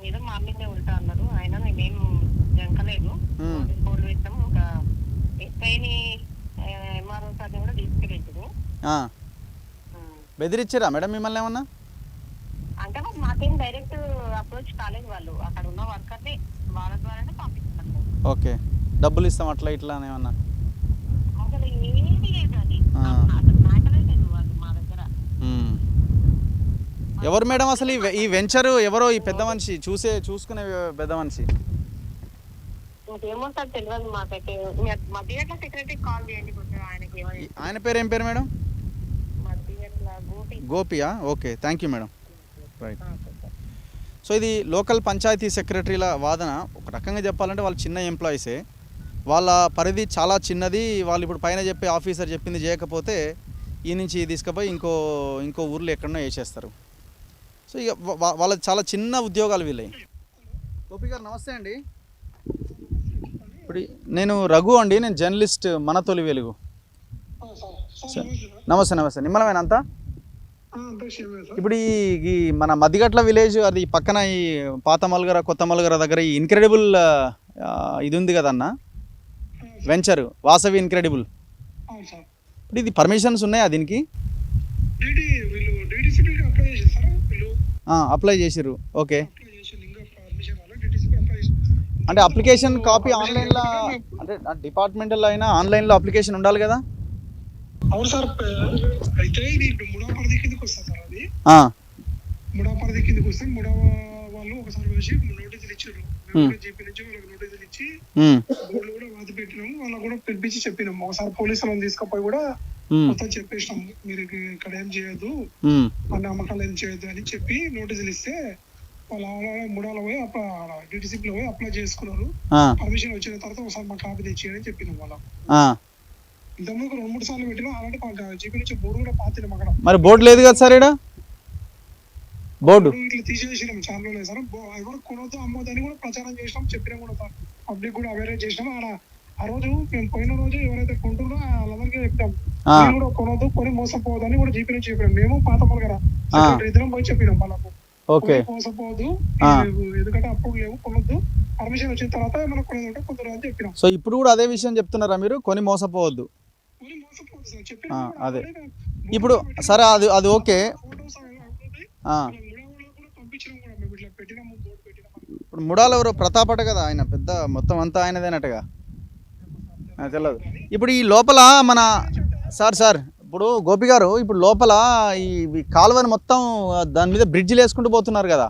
S5: ఏదో మా మీదే ఉంటా అన్నారు. ఆయన మేమేం జంకలేదు, బోర్డు పెట్టాము. ఇంకా ఎస్ఐని ఎంఆర్ఓ సార్ని కూడా తీసుకెళ్ళించారు.
S1: బెదిరించారా మేడం మిమ్మల్ని ఏమన్నా?
S5: అంటే మాకేం డైరెక్ట్ అప్రోచ్ కాలేదు. వాళ్ళు అక్కడ ఉన్న వర్కర్ని వాళ్ళ ద్వారానే పంపిస్తున్నారు.
S1: ఓకే, డబ్బులు ఇస్తాం అట్లా ఇట్లా ఏమన్నా?
S5: అసలు ఏమీ లేదు, అది అసలు మ్యాటరే లేదు వాళ్ళు మా దగ్గర.
S1: ఎవరు మేడం అసలు ఈ వెంచర్ ఎవరో, ఈ పెద్ద మనిషి చూసుకునే పెద్ద మనిషి?
S5: ఇంకేమో సార్ తెలియదు మాకైతే. మధ్యగట్ల సెక్రటరీ కాల్ చేయండి కొంచెం, ఆయనకి
S1: ఆయన పేరు ఏం పేరు మేడం?
S5: మధ్యగట్ల
S1: గోపియా? Okay, thank you madam. Right. So ఇది లోకల్ పంచాయతీ సెక్రటరీల వాదన. ఒక రకంగా చెప్పాలంటే వాళ్ళు చిన్న ఎంప్లాయీసే, వాళ్ళ పరిధి చాలా చిన్నది. వాళ్ళు ఇప్పుడు పైన చెప్పే ఆఫీసర్ చెప్పింది చేయకపోతే ఈ నుంచి తీసుకుపోయి ఇంకో ఊర్లో ఎక్కడనో వేసేస్తారు. సో ఇక వాళ్ళ చాలా చిన్న ఉద్యోగాలు వీళ్ళవి. గోపి గారు నమస్తే అండి. ఇప్పుడు నేను రఘు అండి, నేను జర్నలిస్ట్ మన తొలి వెలుగు. నమస్తే. నిమ్మలమేనా అంతా? ఇప్పుడు ఈ మన మద్దిగట్ల విలేజ్ అది పక్కన ఈ పాత మల్గర కొత్త మల్గర దగ్గర ఈ ఇన్క్రెడిబుల్ ఇది ఉంది కదన్న వెంచర్, వాసవి ఇన్క్రెడిబుల్. ఇప్పుడు ఇది పర్మిషన్స్ ఉన్నాయా దీనికి? అప్లై చేసిర్రు. ఓకే, అంటే అప్లికేషన్ కాపీ ఆన్లైన్లో, అంటే డిపార్ట్మెంటల్లో అయినా ఆన్లైన్లో అప్లికేషన్ ఉండాలి కదా?
S6: అవును సార్, అయితే ఇది ముడా పరిధి కిందకి వస్తుంది సార్. అది ముడా పరిధి కిందకి వస్తే ముడా వాళ్ళు ఒకసారి వచ్చి నోటీసులు ఇచ్చారు. జీపీ నుంచి వాళ్ళకి నోటీసులు ఇచ్చి బోర్డులు కూడా వాది పెట్టినాము. వాళ్ళకి కూడా పిలిపించి చెప్పినాము. ఒకసారి పోలీసులను తీసుకుపోయి కూడా మొత్తం చెప్పేసినాము, మీరు ఇక్కడ ఏం చేయొద్దు, మన అమ్మకాలు ఏం చేయొద్దు అని చెప్పి నోటీసులు ఇస్తే వాళ్ళు ముడాలో పోయి డ్యూటీసీపీలో పోయి అప్లై చేసుకున్నారు. పర్మిషన్ వచ్చిన తర్వాత ఒకసారి మా కాపీ తెచ్చేయని చెప్పినాం వాళ్ళకు. ఇంతకుముందు 2-3 సార్లు పెట్టినా అలాంటి జీపీ నుంచి బోర్డు కూడా పాతినాం అక్కడ.
S1: మరి బోర్డు లేదు కదా సార్ ఇక్కడ? బోర్డు
S6: ఇట్లా తీసేసినాం, చాలా లేదు సార్. ఎవరు కొనొద్దు అమ్మొద్దు అని కూడా ప్రచారం చేసినాం, చెప్పినాం కూడా సార్. పబ్లిక్ కూడా అవేర్ చేసినాం. ఆ రోజు మేము పోయిన రోజు ఎవరైతే కొంటున్నారో వాళ్ళందరికీ చెప్పాం, కూడా కొనొద్దు, కొని మోసపోవద్దు అని కూడా జీపీ నుంచి చెప్పినాం. మేము పాత మల్గర ఇద్దరం పోయి చెప్పినాం వాళ్ళకు, మోసపోవద్దు, ఎందుకంటే అప్పుడు లేవు, కొనొద్దు, పర్మిషన్ వచ్చిన తర్వాత మనకు కొనేదంటే కుదరదు అని చెప్పినాం.
S1: సో ఇప్పుడు కూడా అదే విషయం చెప్తున్నారా మీరు, కొని మోసపోవద్దు? అదే ఇప్పుడు సరే, అది ఓకే. ఇప్పుడు ముడాలు ఎవరు? ప్రతాపట కదా ఆయన, పెద్ద మొత్తం అంతా ఆయనదేనట్టుగా తెలియదు. ఇప్పుడు ఈ లోపల మన సార్ ఇప్పుడు గోపి గారు, ఇప్పుడు లోపల ఈ కాలువని మొత్తం దాని మీద బ్రిడ్జిలు వేసుకుంటూ పోతున్నారు కదా?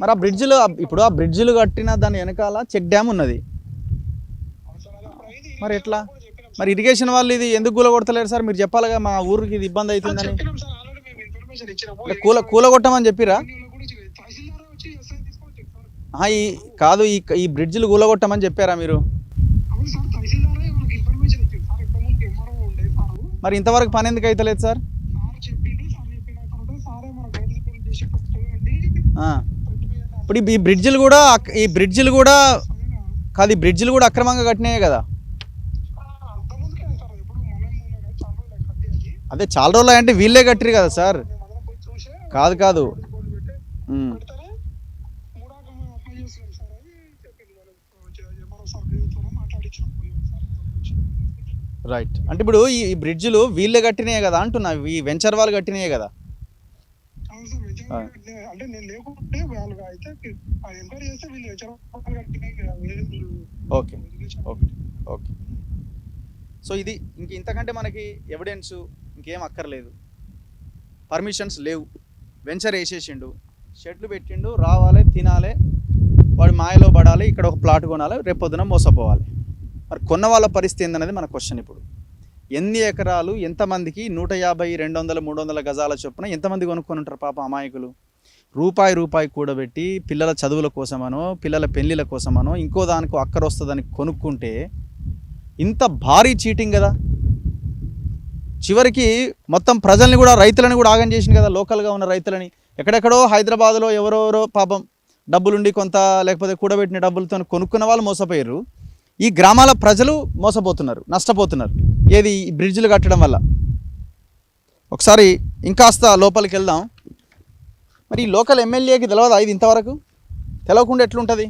S1: మరి ఆ బ్రిడ్జిలు, ఇప్పుడు ఆ బ్రిడ్జిలు కట్టిన దాని వెనకాల చెక్ డ్యామ్ ఉన్నది, మరి ఎట్లా? మరి ఇరిగేషన్ వాళ్ళు ఇది ఎందుకు కూలగొడతలేరు సార్? మీరు చెప్పాలిగా, మా ఊరికి ఇది ఇబ్బంది అవుతుందని. కూలగొట్టమని చెప్పిరా? కాదు, ఈ బ్రిడ్జిలు కూలగొట్టమని చెప్పారా మీరు? మరి ఇంతవరకు పని ఎందుకు అవుతలేదు సార్? ఇప్పుడు ఈ బ్రిడ్జిలు కూడా కాదు, ఈ బ్రిడ్జిలు కూడా అక్రమంగా కట్టినాయే కదా? అదే చాలా రోజులు అంటే వీళ్ళే కట్టిరు కదా సార్? కాదు రైట్. అంటే ఇప్పుడు ఈ బ్రిడ్జిలు వీళ్ళే కట్టినాయే కదా అంటున్నా, ఈ వెంచర్ వాళ్ళు కట్టినాయే కదా?
S6: అంటే నేను లేకుంటే వాళ్ళు అయితే ఎంక్వైరీ చేస్తే వీళ్ళు
S1: ఓకే ఓకే ఓకే. సో ఇది ఇంతకంటే మనకి ఎవిడెన్స్ ఇంకేం అక్కర్లేదు. పర్మిషన్స్ లేవు, వెంచర్ వేసేసిండు, షెడ్లు పెట్టిండు, రావాలి తినాలి, వాడి మాయలో పడాలి, ఇక్కడ ఒక ప్లాట్ కొనాలి, రేపొద్దున మోసపోవాలి. మరి కొన్న వాళ్ళ పరిస్థితి ఏందనేది మన క్వశ్చన్. ఇప్పుడు ఎన్ని ఎకరాలు, ఎంతమందికి 150, 200, 300 గజాల చొప్పున ఎంతమంది కొనుక్కొని ఉంటారు పాప అమాయకులు? రూపాయి కూడబెట్టి పిల్లల చదువుల కోసమనో పిల్లల పెళ్ళిళ్ళ కోసమనో ఇంకో దానికో అక్కర వస్తుందని కొనుక్కుంటే ఇంత భారీ చీటింగ్ కదా. చివరికి మొత్తం ప్రజల్ని కూడా, రైతులని కూడా ఆగం చేసింది కదా. లోకల్గా ఉన్న రైతులని ఎక్కడెక్కడో హైదరాబాద్లో ఎవరెవరో పాపం డబ్బులుండి కొంత లేకపోతే కూడబెట్టిన డబ్బులతో కొనుక్కున్న వాళ్ళు మోసపోయారు. ఈ గ్రామాల ప్రజలు మోసపోతున్నారు, నష్టపోతున్నారు. ఏది ఈ బ్రిడ్జ్లు కట్టడం వల్ల. ఒకసారి ఇంకాస్త లోపలికి వెళ్దాం. మరి ఈ లోకల్ ఎమ్మెల్యేకి తెలియదా ఇది ఇంతవరకు? తెలవకుండా ఎట్లుంటుంది?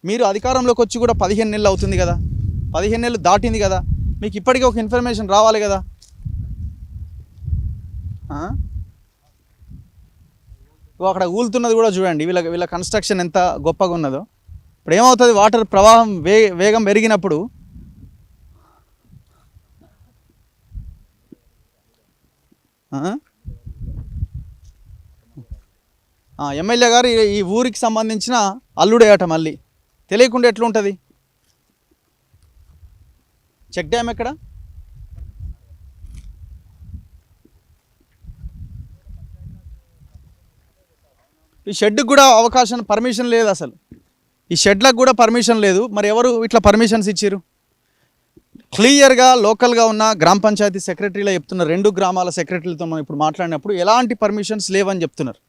S1: మీరు అధికారంలోకి వచ్చి కూడా 15 నెలలు అవుతుంది కదా, 15 నెలలు దాటింది కదా, మీకు ఇప్పటికీ ఒక ఇన్ఫర్మేషన్ రావాలి కదా. అక్కడ ఊలుతున్నది కూడా చూడండి. వీళ్ళ కన్స్ట్రక్షన్ ఎంత గొప్పగా ఉన్నదో. ఇప్పుడు ఏమవుతుంది, వాటర్ ప్రవాహం వేగం పెరిగినప్పుడు ఎమ్మెల్యే గారు ఈ ఊరికి సంబంధించిన అల్లుడే అట. మళ్ళీ తెలియకుండా ఎట్లుంటుంది? చెక్ డ్యామ్ ఎక్కడ? ఈ షెడ్కి కూడా పర్మిషన్ లేదు అసలు. ఈ షెడ్లకు కూడా పర్మిషన్ లేదు. మరి ఎవరు ఇట్లా పర్మిషన్స్ ఇచ్చారు? క్లియర్గా లోకల్గా ఉన్న గ్రామ పంచాయతీ సెక్రటరీలో చెప్తున్నారు. 2 గ్రామాల సెక్రటరీలతో మనం ఇప్పుడు మాట్లాడినప్పుడు ఎలాంటి పర్మిషన్స్ లేవని చెప్తున్నారు.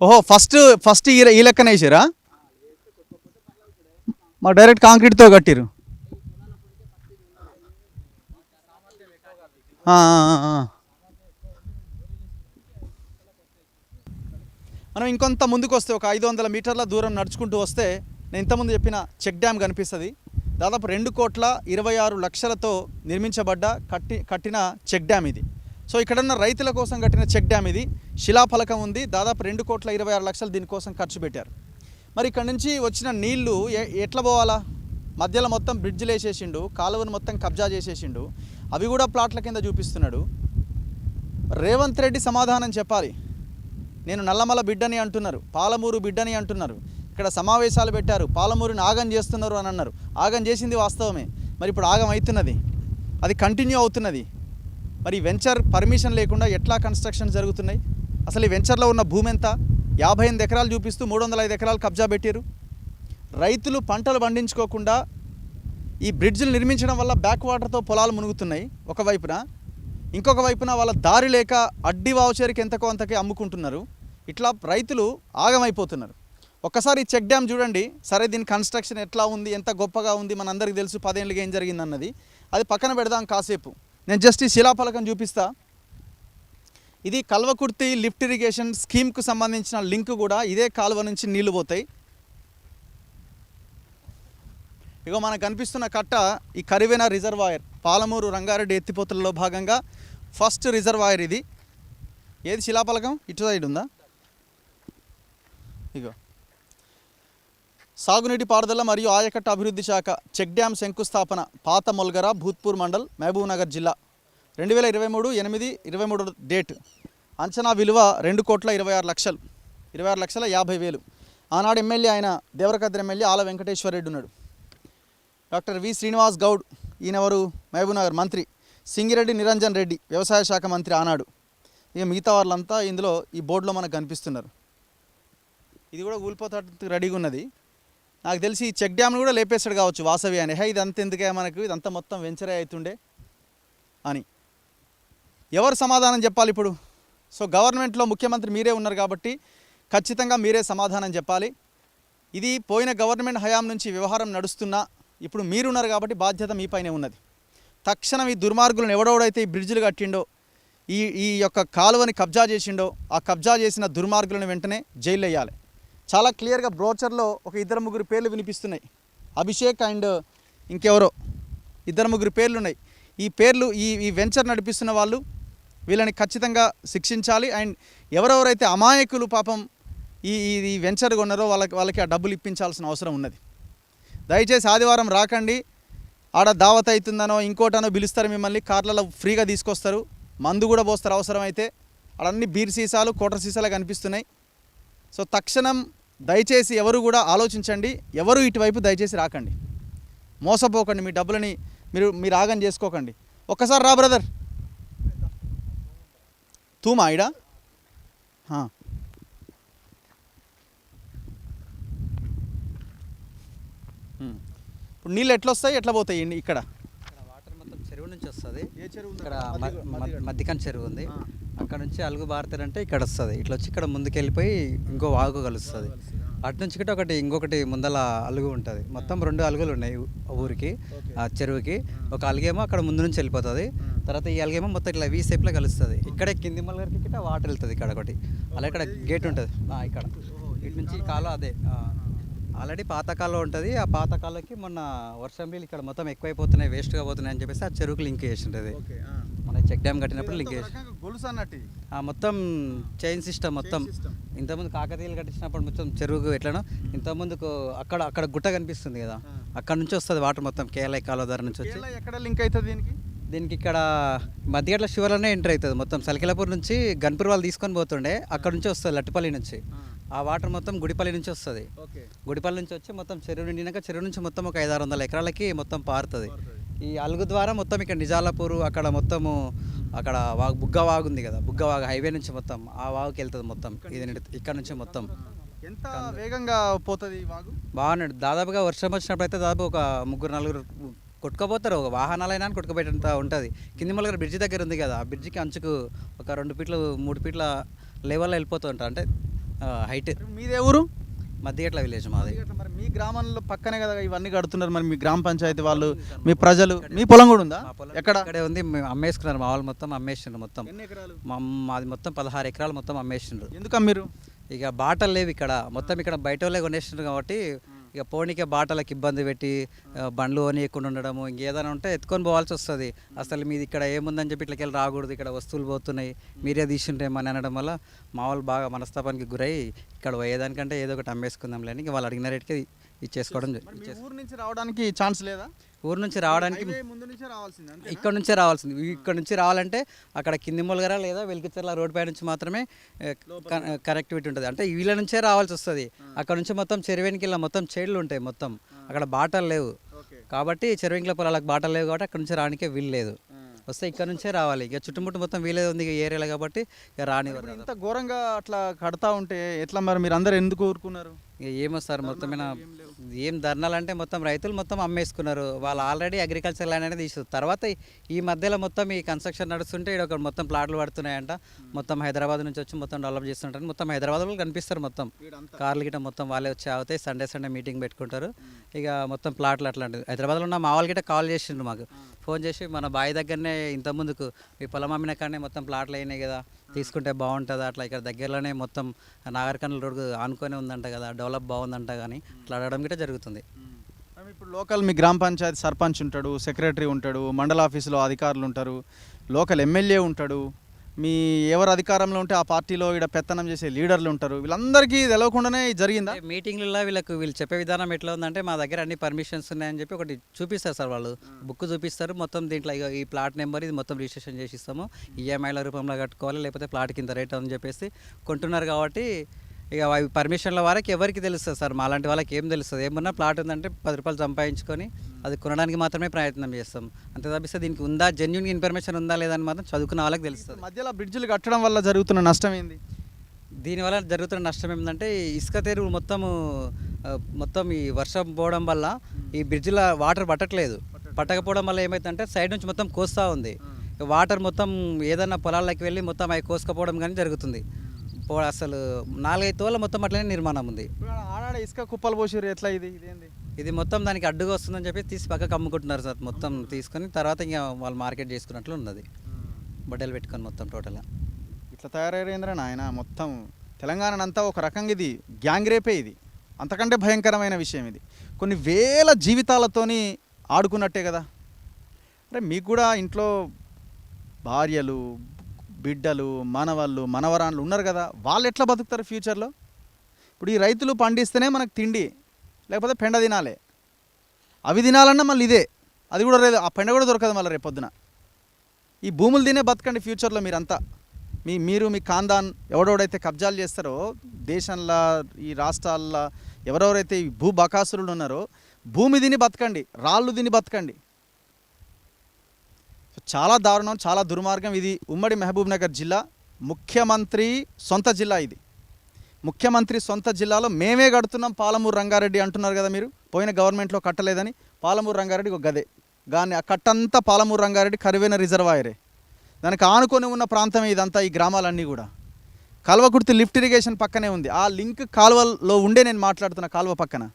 S1: ఓహో, ఫస్ట్ ఈ లెక్కన వేసారా? మా డైరెక్ట్ కాంక్రీట్తో కట్టిరు. మనం ఇంకొంత ముందుకు వస్తే ఒక 500 మీటర్ల దూరం నడుచుకుంటూ వస్తే నేను ఇంతకుముందు చెప్పిన చెక్ డ్యామ్ కనిపిస్తుంది. దాదాపు 2,26,00,000తో నిర్మించబడ్డ కట్టిన చెక్ డ్యామ్ ఇది. సో ఇక్కడున్న రైతుల కోసం కట్టిన చెక్ డ్యామ్ ఇది. శిలాఫలకం ఉంది. దాదాపు 2,26,00,000 దీనికోసం ఖర్చు పెట్టారు. మరి ఇక్కడ నుంచి వచ్చిన నీళ్లు ఎట్లా పోవాలా? మధ్యలో మొత్తం బ్రిడ్జ్లు వేసేసిండు, కాలువను మొత్తం కబ్జా చేసేసిండు, అవి కూడా ప్లాట్ల కింద చూపిస్తున్నాడు. రేవంత్ రెడ్డి సమాధానం చెప్పాలి. నేను నల్లమల బిడ్డని అంటున్నారు, పాలమూరు బిడ్డని అంటున్నారు, ఇక్కడ సమావేశాలు పెట్టారు, పాలమూరుని ఆగం చేస్తున్నారు అని అన్నారు. ఆగం చేసింది వాస్తవమే. మరి ఇప్పుడు ఆగం అవుతున్నది, అది కంటిన్యూ అవుతున్నది. మరి వెంచర్ పర్మిషన్ లేకుండా ఎట్లా కన్స్ట్రక్షన్ జరుగుతున్నాయి? అసలు ఈ వెంచర్లో ఉన్న భూమి ఎంత? 58 ఎకరాలు చూపిస్తూ 305 ఎకరాలు కబ్జా పెట్టారు. రైతులు పంటలు పండించుకోకుండా ఈ బ్రిడ్జ్లు నిర్మించడం వల్ల బ్యాక్ వాటర్తో పొలాలు మునుగుతున్నాయి ఒకవైపున. ఇంకొక వైపున వాళ్ళ దారి లేక అడ్డి వావుచేరికి ఎంతకో అంతకే అమ్ముకుంటున్నారు. ఇట్లా రైతులు ఆగమైపోతున్నారు. ఒక్కసారి ఈ చెక్ డ్యామ్ చూడండి. సరే, దీని కన్స్ట్రక్షన్ ఎట్లా ఉంది, ఎంత గొప్పగా ఉంది, మనందరికీ తెలుసు 10 ఏళ్ళకి ఏం జరిగింది అన్నది. అది పక్కన పెడదాం కాసేపు. నేను జస్ట్ ఈ శిలాఫలకం చూపిస్తా. ఇది కల్వకుర్తి లిఫ్ట్ ఇరిగేషన్ స్కీమ్కు సంబంధించిన లింక్ కూడా. ఇదే కాలువ నుంచి నీళ్లు పోతాయి. ఇగో మనకు కనిపిస్తున్న కట్ట ఈ కరివెన రిజర్వాయర్, పాలమూరు రంగారెడ్డి ఎత్తిపోతలలో భాగంగా ఫస్ట్ రిజర్వాయర్ ఇది. ఏది శిలాఫలకం? ఇటు సైడ్ ఉందా? ఇగో సాగునీటి పారుదల మరియు ఆయకట్ట అభివృద్ధి శాఖ చెక్ డ్యామ్ శంకుస్థాపన, పాత మొల్గర, భూత్పూర్ మండల్, మహబూబ్ నగర్ జిల్లా, 2023/8/23 డేట్. అంచనా విలువ 2,26,00,000, 26,50,000. ఆనాడు ఎమ్మెల్యే ఆయన దేవరకద్ర ఎమ్మెల్యే ఆల వెంకటేశ్వరరెడ్డి ఉన్నాడు. డాక్టర్ వి శ్రీనివాస్ గౌడ్, ఈయనెవరు? మహబూబ్ నగర్ మంత్రి. సింగిరెడ్డి నిరంజన్ రెడ్డి వ్యవసాయ శాఖ మంత్రి ఆనాడు. ఇక మిగతా వాళ్ళంతా ఇందులో ఈ బోర్డులో మనకు కనిపిస్తున్నారు. ఇది కూడా ఊలిపోతానికి రెడీగా ఉన్నది. నాకు తెలిసి ఈ చెక్ డ్యామ్ను కూడా లేపేస్తాడు కావచ్చు వాసవి అని. ఇదంతా ఎందుకే మనకు, ఇదంతా మొత్తం వెంచరే అవుతుండే అని. ఎవరు సమాధానం చెప్పాలి ఇప్పుడు? సో గవర్నమెంట్లో ముఖ్యమంత్రి మీరే ఉన్నారు కాబట్టి ఖచ్చితంగా మీరే సమాధానం చెప్పాలి. ఇది పోయిన గవర్నమెంట్ హయాం నుంచి వ్యవహారం నడుస్తున్నా ఇప్పుడు మీరున్నారు కాబట్టి బాధ్యత మీపైనే ఉన్నది. తక్షణం ఈ దుర్మార్గులను ఎవడెవడైతే ఈ బ్రిడ్జిలు కట్టిండో ఈ యొక్క కాలువని కబ్జా చేసిండో ఆ కబ్జా చేసిన దుర్మార్గులను వెంటనే జైలు వేయాలి. చాలా క్లియర్గా బ్రోచర్లో ఒక 2-3 పేర్లు వినిపిస్తున్నాయి. అభిషేక్ అండ్ ఇంకెవరో 2-3 పేర్లు ఉన్నాయి. ఈ పేర్లు ఈ వెంచర్ నడిపిస్తున్న వాళ్ళు వీళ్ళని ఖచ్చితంగా శిక్షించాలి. అండ్ ఎవరెవరైతే అమాయకులు పాపం ఈ వెంచర్ కొన్నారో వాళ్ళకి ఆ డబ్బులు ఇప్పించాల్సిన అవసరం ఉన్నది. దయచేసి ఆదివారం రాకండి. ఆడ దావత్ అవుతుందనో ఇంకోటనో పిలుస్తారు మిమ్మల్ని, కార్లలో ఫ్రీగా తీసుకొస్తారు, మందు కూడా పోస్తారు అవసరమైతే. అడన్నీ బీర్ సీసాలు కోటర్ సీసాలు కనిపిస్తున్నాయి. సో తక్షణం దయచేసి ఎవరు కూడా ఆలోచించండి, ఎవరు ఇటువైపు దయచేసి రాకండి, మోసపోకండి, మీ డబ్బులని మీరు ఆగం చేసుకోకండి. ఒక్కసారి రా బ్రదర్, తూమా ఇడా ఇప్పుడు నీళ్ళు ఎట్లా వస్తాయి, ఎట్లా పోతాయి ఇక్కడ?
S7: వాటర్ మొత్తం చెరువు నుంచి వస్తుంది.
S1: ఏ చెరువు?
S7: ఇక్కడ మధ్యకాన్ చెరువు ఉంది. అక్కడ నుంచి అలుగు బారుతారంటే ఇక్కడ వస్తుంది. ఇట్లా వచ్చి ఇక్కడ ముందుకెళ్ళిపోయి ఇంకో వాగు కలుస్తుంది. అటు నుంచి ఇంకొకటి ముందల అలుగు ఉంటుంది. మొత్తం 2 అలుగులు ఉన్నాయి ఊరికి, ఆ చెరువుకి. ఒక అలుగేమో అక్కడ ముందు నుంచి వెళ్ళిపోతుంది, తర్వాత ఈ అలుగేమో మొత్తం ఇట్లా వీ షేప్లో కలుస్తుంది. ఇక్కడే కింది మల్లరికి గిట్ట వాటర్ వెళ్తుంది ఇక్కడ ఒకటి. అలా ఇక్కడ గేట్ ఉంటుంది ఇక్కడ. ఇటు నుంచి కాలువ అదే ఆల్రెడీ పాత కాలువ ఉంటుంది. ఆ పాత కాలువకి మొన్న వర్షం నీళ్ళు ఇక్కడ మొత్తం ఎక్కువైపోతున్నాయి, వేస్ట్గా పోతున్నాయి అని చెప్పేసి ఆ చెరువుకి లింక్ చేసింటుంది. మన చెక్ డ్యామ్ కట్టినప్పుడు లింక్ చేసి మొత్తం చైన్ సిస్టమ్ మొత్తం. ఇంతకుముందు కాకతీయులు కట్టించినప్పుడు మొత్తం చెరువుకు ఎట్లనో ఇంతకుముందుకు అక్కడ గుట్ట కనిపిస్తుంది కదా, అక్కడ నుంచి వస్తుంది వాటర్ మొత్తం కేరళ కాలువ ద్వారా నుంచి వచ్చి.
S1: ఎక్కడ లింక్ అవుతుంది
S7: దీనికి ఇక్కడ మధ్యగట్ల శివలోనే ఎంటర్ అవుతుంది. మొత్తం సలికిలాపూర్ నుంచి గన్పూర్ వాళ్ళు తీసుకొని పోతుండే, అక్కడ నుంచి వస్తుంది లట్టిపల్లి నుంచి. ఆ వాటర్ మొత్తం గుడిపల్లి నుంచి వస్తుంది. గుడిపల్లి నుంచి వచ్చి మొత్తం చెరువు నిండినాక చెరువు నుంచి మొత్తం ఒక 500-600 ఎకరాలకి మొత్తం పారుతుంది. ఈ అలుగు ద్వారా మొత్తం ఇక్కడ నిజాలాపూర్ అక్కడ మొత్తము అక్కడ వాగు బుగ్గ వాగు ఉంది కదా, బుగ్గ వాగు హైవే నుంచి మొత్తం ఆ వాగుకి వెళ్తుంది మొత్తం. ఇది ఇక్కడ నుంచి మొత్తం
S1: ఎంత వేగంగా పోతుంది వాగు?
S7: బాగున్నాడు. దాదాపుగా వర్షం వచ్చినప్పుడు అయితే దాదాపు ఒక 3-4 కొట్టుకుపోతారు. ఒక వాహనాలైనా కొట్టుకుపోయేంత ఉంటుంది. కింది మల్లగారు బ్రిడ్జి దగ్గర ఉంది కదా, ఆ బ్రిడ్జికి అంచుకు ఒక 2 ఫీట్లు 3 ఫీట్ల లెవెల్లో వెళ్ళిపోతూ ఉంటారు. అంటే హైట్.
S1: మీదే ఊరు?
S7: మధ్యగట్ల విలేజ్ మాది.
S1: మరి మీ గ్రామంలో పక్కనే కదా ఇవన్నీ కడుతున్నారు, మరి మీ గ్రామ పంచాయతీ వాళ్ళు, మీ ప్రజలు, మీ పొలం కూడా ఉందా? ఎక్కడ?
S7: ఇక్కడే ఉంది. మేము అమ్మేసుకున్నారు, మా వాళ్ళు మొత్తం అమ్మేసిండ్రు. మొత్తం
S1: ఎన్ని ఎకరాలు?
S7: మాది మొత్తం 16 ఎకరాలు మొత్తం అమ్మేసిండ్రు.
S1: ఎందుకు అమ్మిరు?
S7: ఇక బాటలు లేవు ఇక్కడ మొత్తం. ఇక్కడ బయట వాళ్ళే కొనేసిండ్రు కాబట్టి ఇక పోనీకే బాటలకు ఇబ్బంది పెట్టి బండ్లు కొనియకుండా ఉండడము, ఇంకేదైనా ఉంటే ఎత్తుకొని పోవాల్సి వస్తుంది. అసలు మీది ఇక్కడ ఏముందని చెప్పి ఇట్లకెళ్ళి రాకూడదు, ఇక్కడ వస్తువులు పోతున్నాయి, మీరే తీసుంటేమని అనడం వల్ల మా వాళ్ళు బాగా మనస్తాపానికి గురై ఇక్కడ పోయేదానికంటే ఏదో ఒకటి అమ్మేసుకుందాంలే అని వాళ్ళు అడిగిన రేటుకి ఇచ్చేసుకోవడం.
S1: ఊరు నుంచి రావడానికి ఛాన్స్ లేదా?
S7: ఊరు నుంచి రావడానికి
S1: ముందు నుంచే రావాల్సింది,
S7: ఇక్కడ నుంచే రావాల్సింది. ఇక్కడ నుంచి రావాలంటే అక్కడ కింది మొలగర లేదా వెలికిచర్ల రోడ్ పై నుంచి మాత్రమే కనెక్టివిటీ ఉంటుంది. అంటే వీళ్ళ నుంచే రావాల్సి వస్తుంది. అక్కడ నుంచి మొత్తం చెరువేనికి ఇలా మొత్తం చేళ్ళు ఉంటాయి మొత్తం. అక్కడ బాటలు లేవు కాబట్టి చెరువేంకిల పొలాలకు బాటలు లేవు కాబట్టి అక్కడ నుంచి రానికే వీలు లేదు. వస్తే ఇక్కడ నుంచే రావాలి. ఇక చుట్టుముట్టు మొత్తం వీలేదు ఉంది ఏరియాలో కాబట్టి ఇక రానివ్వరు.
S1: ఇంత ఘోరంగా అట్లా కడతా ఉంటే ఎట్లా మరి? మీరు అందరు ఎందుకు ఊరుకున్నారు?
S7: ఇక ఏమో సార్, మొత్తమైన ఏం ధర్నాలు అంటే మొత్తం రైతులు మొత్తం అమ్మేసుకున్నారు. వాళ్ళు ఆల్రెడీ అగ్రికల్చర్ ల్యాండ్ అనేది తీసుకోరు. తర్వాత ఈ మధ్యలో మొత్తం ఈ కన్స్ట్రక్షన్ నడుస్తుంటే ఇక్కడ మొత్తం ప్లాట్లు పడుతున్నాయంట. మొత్తం హైదరాబాద్ నుంచి వచ్చి మొత్తం డెవలప్ చేస్తుంటారు. మొత్తం హైదరాబాద్లో కనిపిస్తారు మొత్తం కార్లు గిట్ట మొత్తం వాళ్ళే వచ్చి అవుతాయి. సండే మీటింగ్ పెట్టుకుంటారు. ఇక మొత్తం ప్లాట్లు అట్లాంటివి. హైదరాబాద్లో ఉన్న మా వాళ్ళు గిట్ట కాల్ చేసిండ్రు మాకు, ఫోన్ చేసి మన బావి దగ్గరనే ఇంతకుముందుకు మీ పొలం అమ్మిన కానీ మొత్తం ప్లాట్లు అయినాయి కదా, తీసుకుంటే బాగుంటుందా, అట్లా ఇక్కడ దగ్గరలోనే మొత్తం నాగర్కర్నూల్ రోడ్ ఆనుకొని ఉందంట కదా, డెవలప్ బాగుందంట కానీ అట్లా అడగడం గిట్ట జరుగుతుంది.
S1: ఇప్పుడు లోకల్ మీ గ్రామ పంచాయతీ సర్పంచ్ ఉంటాడు, సెక్రటరీ ఉంటాడు, మండల ఆఫీసులో అధికారులు ఉంటారు, లోకల్ ఎమ్మెల్యే ఉంటాడు, మీ ఎవరు అధికారంలో ఉంటే ఆ పార్టీలో ఇక్కడ పెత్తనం చేసే లీడర్లు ఉంటారు. వీళ్ళందరికీ తెలవకుండానే జరిగిందా?
S7: మీటింగ్లలో వీళ్ళు చెప్పే విధానం ఎట్లా ఉందంటే మా దగ్గర అన్ని పర్మిషన్స్ ఉన్నాయని చెప్పి ఒకటి చూపిస్తారు సార్. వాళ్ళు బుక్ చూపిస్తారు మొత్తం. దీంట్లో ఈ ప్లాట్ నెంబర్ ఇది మొత్తం రిజిస్ట్రేషన్ చేసి ఇస్తాము, ఈఎంఐల రూపంలో కట్టుకోవాలి, లేకపోతే ప్లాట్ కింద రేట్ అని చెప్పేసి కొంటున్నారు. కాబట్టి ఇక అవి పర్మిషన్ల వారికి ఎవరికి తెలుస్తుంది సార్, మా లాంటి వాళ్ళకి ఏం తెలుస్తుంది? ఏమన్నా ప్లాట్ ఉందంటే 10 రూపాయలు సంపాదించుకొని అది కొనడానికి మాత్రమే ప్రయత్నం చేస్తాం. అంతే తప్పిస్తే దీనికి ఉందా జెన్యూన్ ఇన్ఫర్మేషన్ ఉందా లేదని మాత్రం చదువుకున్న వాళ్ళకి తెలుస్తుంది.
S1: మధ్యలో బ్రిడ్జిలు కట్టడం వల్ల జరుగుతున్న నష్టం ఏంది?
S7: దీనివల్ల జరుగుతున్న నష్టం ఏంటంటే ఇసుక తెరువు మొత్తం ఈ వర్షం పోవడం వల్ల ఈ బ్రిడ్జిలో వాటర్ పట్టకపోవడం వల్ల ఏమైందంటే సైడ్ నుంచి మొత్తం కోస్తూ ఉంది. వాటర్ మొత్తం ఏదైనా పొలాల్లోకి వెళ్ళి మొత్తం అవి కోసుకపోవడం కానీ జరుగుతుంది. అసలు 4-5 తోళ్ళ మొత్తం అట్లనే నిర్మాణం ఉంది.
S1: ఆడ ఆడ ఇసుక కుప్పలు పోసిర్రు, ఎట్లా ఇదేంది?
S7: ఇది మొత్తం దానికి అడ్డుగా వస్తుందని చెప్పి తీసి పక్కకు అమ్ముకుంటున్నారు సార్. మొత్తం తీసుకొని తర్వాత ఇంకా వాళ్ళు మార్కెట్ చేసుకున్నట్లు ఉన్నది. బట్టలు పెట్టుకొని మొత్తం టోటల్గా
S1: ఇట్లా తయారయ్యేంద్రా నాయన. మొత్తం తెలంగాణనంతా ఒక రకంగా ఇది గ్యాంగ్ రేపే. ఇది అంతకంటే భయంకరమైన విషయం. ఇది కొన్ని వేల జీవితాలతోని ఆడుకున్నట్టే కదా. అంటే మీకు కూడా ఇంట్లో భార్యలు, బిడ్డలు, మనవళ్ళు, మనవరాళ్ళు ఉన్నారు కదా. వాళ్ళు ఎట్లా బతుకుతారు ఫ్యూచర్లో? ఇప్పుడు ఈ రైతులు పండిస్తేనే మనకు తిండి, లేకపోతే పెండ తినాలి. అవి తినాలన్నా మళ్ళీ ఇదే, అది కూడా లేదు. ఆ పెండ కూడా దొరకదు మళ్ళీ రేపొద్దున. ఈ భూములు తినే బతకండి ఫ్యూచర్లో మీరంతా. మీరు మీ ఖాందాన్ ఎవడెవడైతే కబ్జాలు చేస్తారో దేశంలో, ఈ రాష్ట్రాల్లో ఎవరెవరైతే ఈ భూ బకాసురులు ఉన్నారో భూమి తిని బతకండి, రాళ్ళు తిని బతకండి. చాలా దారుణం, చాలా దుర్మార్గం. ఇది ఉమ్మడి మహబూబ్ నగర్ జిల్లా, ముఖ్యమంత్రి సొంత జిల్లా. ఇది ముఖ్యమంత్రి సొంత జిల్లాలో మేమే కడుతున్నాం పాలమూరు రంగారెడ్డి అంటున్నారు కదా మీరు. పోయిన గవర్నమెంట్లో కట్టలేదని పాలమూరు రంగారెడ్డి ఒక గదే. కానీ ఆ కట్టంతా పాలమూరు రంగారెడ్డి కరువైన రిజర్వాయరే. దానికి ఆనుకొని ఉన్న ప్రాంతమే ఇదంతా, ఈ గ్రామాలన్నీ కూడా. కల్వకుర్తి లిఫ్ట్ ఇరిగేషన్ పక్కనే ఉంది. ఆ లింక్ కాలువలో ఉండే నేను మాట్లాడుతున్న కాలువ పక్కన.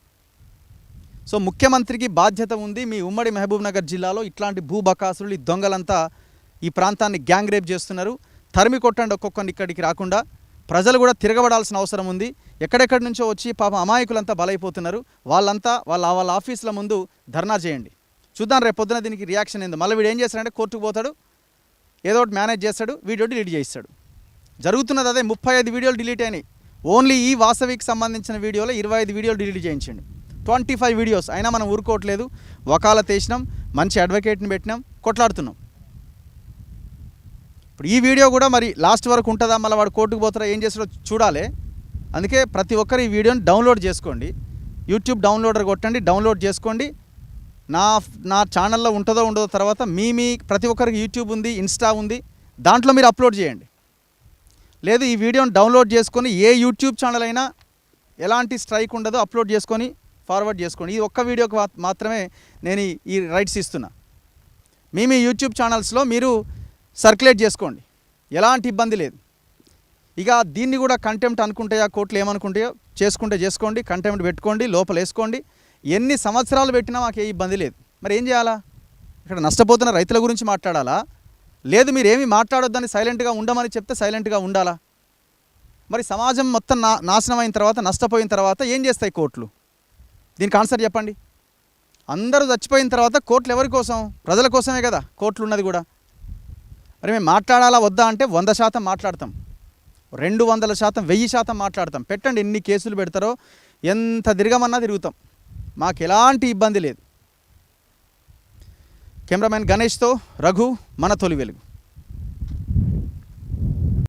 S1: సో ముఖ్యమంత్రికి బాధ్యత ఉంది. మీ ఉమ్మడి మహబూబ్ నగర్ జిల్లాలో ఇట్లాంటి భూబకాసులు, ఈ దొంగలంతా ఈ ప్రాంతాన్ని గ్యాంగ్ రేప్ చేస్తున్నారు. తరిమి కొట్టండి ఒక్కొక్కరిని ఇక్కడికి రాకుండా. ప్రజలు కూడా తిరగబడాల్సిన అవసరం ఉంది. ఎక్కడెక్కడి నుంచో వచ్చి పాపం అమాయకులంతా బలైపోతున్నారు. వాళ్ళంతా వాళ్ళ ఆఫీసుల ముందు ధర్నా చేయండి. చూద్దాం రేపు పొద్దున దీనికి రియాక్షన్ ఏందో. మళ్ళీ వీడు ఏం చేస్తాడంటే కోర్టుకు పోతాడు, ఏదో ఒకటి మేనేజ్ చేస్తాడు, వీడియో డిలీట్ చేయిస్తాడు. జరుగుతున్నది అదే. 35 వీడియోలు డిలీట్ అయినాయి. ఓన్లీ ఈ వాసవికి సంబంధించిన వీడియోలో 25 వీడియోలు డిలీట్ చేయించండి. 25 వీడియోస్ అయినా మనం ఊరుకోవట్లేదు. వకాలత్ వేసినాం, మంచి అడ్వకేట్ని పెట్టినాం, కొట్లాడుతున్నాం. ఇప్పుడు ఈ వీడియో కూడా మరి లాస్ట్ వరకు ఉంటుందా, మళ్ళీ వాడు కోర్టుకు పోతారా, ఏం చేస్తాడో చూడాలి. అందుకే ప్రతి ఒక్కరు ఈ వీడియోని డౌన్లోడ్ చేసుకోండి. యూట్యూబ్ డౌన్లోడర్ కొట్టండి, డౌన్లోడ్ చేసుకోండి. నా ఛానల్లో ఉంటుందో ఉండదో తర్వాత మీ ప్రతి ఒక్కరికి యూట్యూబ్ ఉంది, ఇన్స్టా ఉంది, దాంట్లో మీరు అప్లోడ్ చేయండి. లేదు ఈ వీడియోని డౌన్లోడ్ చేసుకొని ఏ యూట్యూబ్ ఛానల్ అయినా ఎలాంటి స్ట్రైక్ ఉండదో అప్లోడ్ చేసుకొని ఫార్వర్డ్ చేసుకోండి. ఈ ఒక్క వీడియోకి మాత్రమే నేను ఈ రైట్స్ ఇస్తున్నా. మీ యూట్యూబ్ ఛానల్స్లో మీరు సర్క్యులేట్ చేసుకోండి, ఎలాంటి ఇబ్బంది లేదు. ఇక దీన్ని కూడా కంటెంప్ట్ అనుకుంటాయా కోర్టులు ఏమనుకుంటాయో చేసుకోండి, కంటెంప్ట్ పెట్టుకోండి, లోపల వేసుకోండి. ఎన్ని సంవత్సరాలు పెట్టినా మాకు ఏ ఇబ్బంది లేదు. మరి ఏం చేయాలా? ఇక్కడ నష్టపోతున్న రైతుల గురించి మాట్లాడాలా? లేదు మీరేమీ మాట్లాడొద్దని సైలెంట్గా ఉండమని చెప్తే సైలెంట్గా ఉండాలా? మరి సమాజం మొత్తం నాశనం అయిన తర్వాత, నష్టపోయిన తర్వాత ఏం చేస్తాయి కోర్టులు? దీనికి ఆన్సర్ చెప్పండి. అందరూ చచ్చిపోయిన తర్వాత కోర్టులు ఎవరి కోసం? ప్రజల కోసమే కదా కోర్టులు ఉన్నది కూడా. మరి మేము మాట్లాడాలా వద్దా అంటే 100% మాట్లాడతాం, 200%, 1000% మాట్లాడతాం. పెట్టండి, ఎన్ని కేసులు పెడతారో, ఎంత తిరగమన్నా తిరుగుతాం, మాకు ఎలాంటి ఇబ్బంది లేదు. కెమెరామెన్ గణేష్తో రఘు, మన తొలి వెలుగు.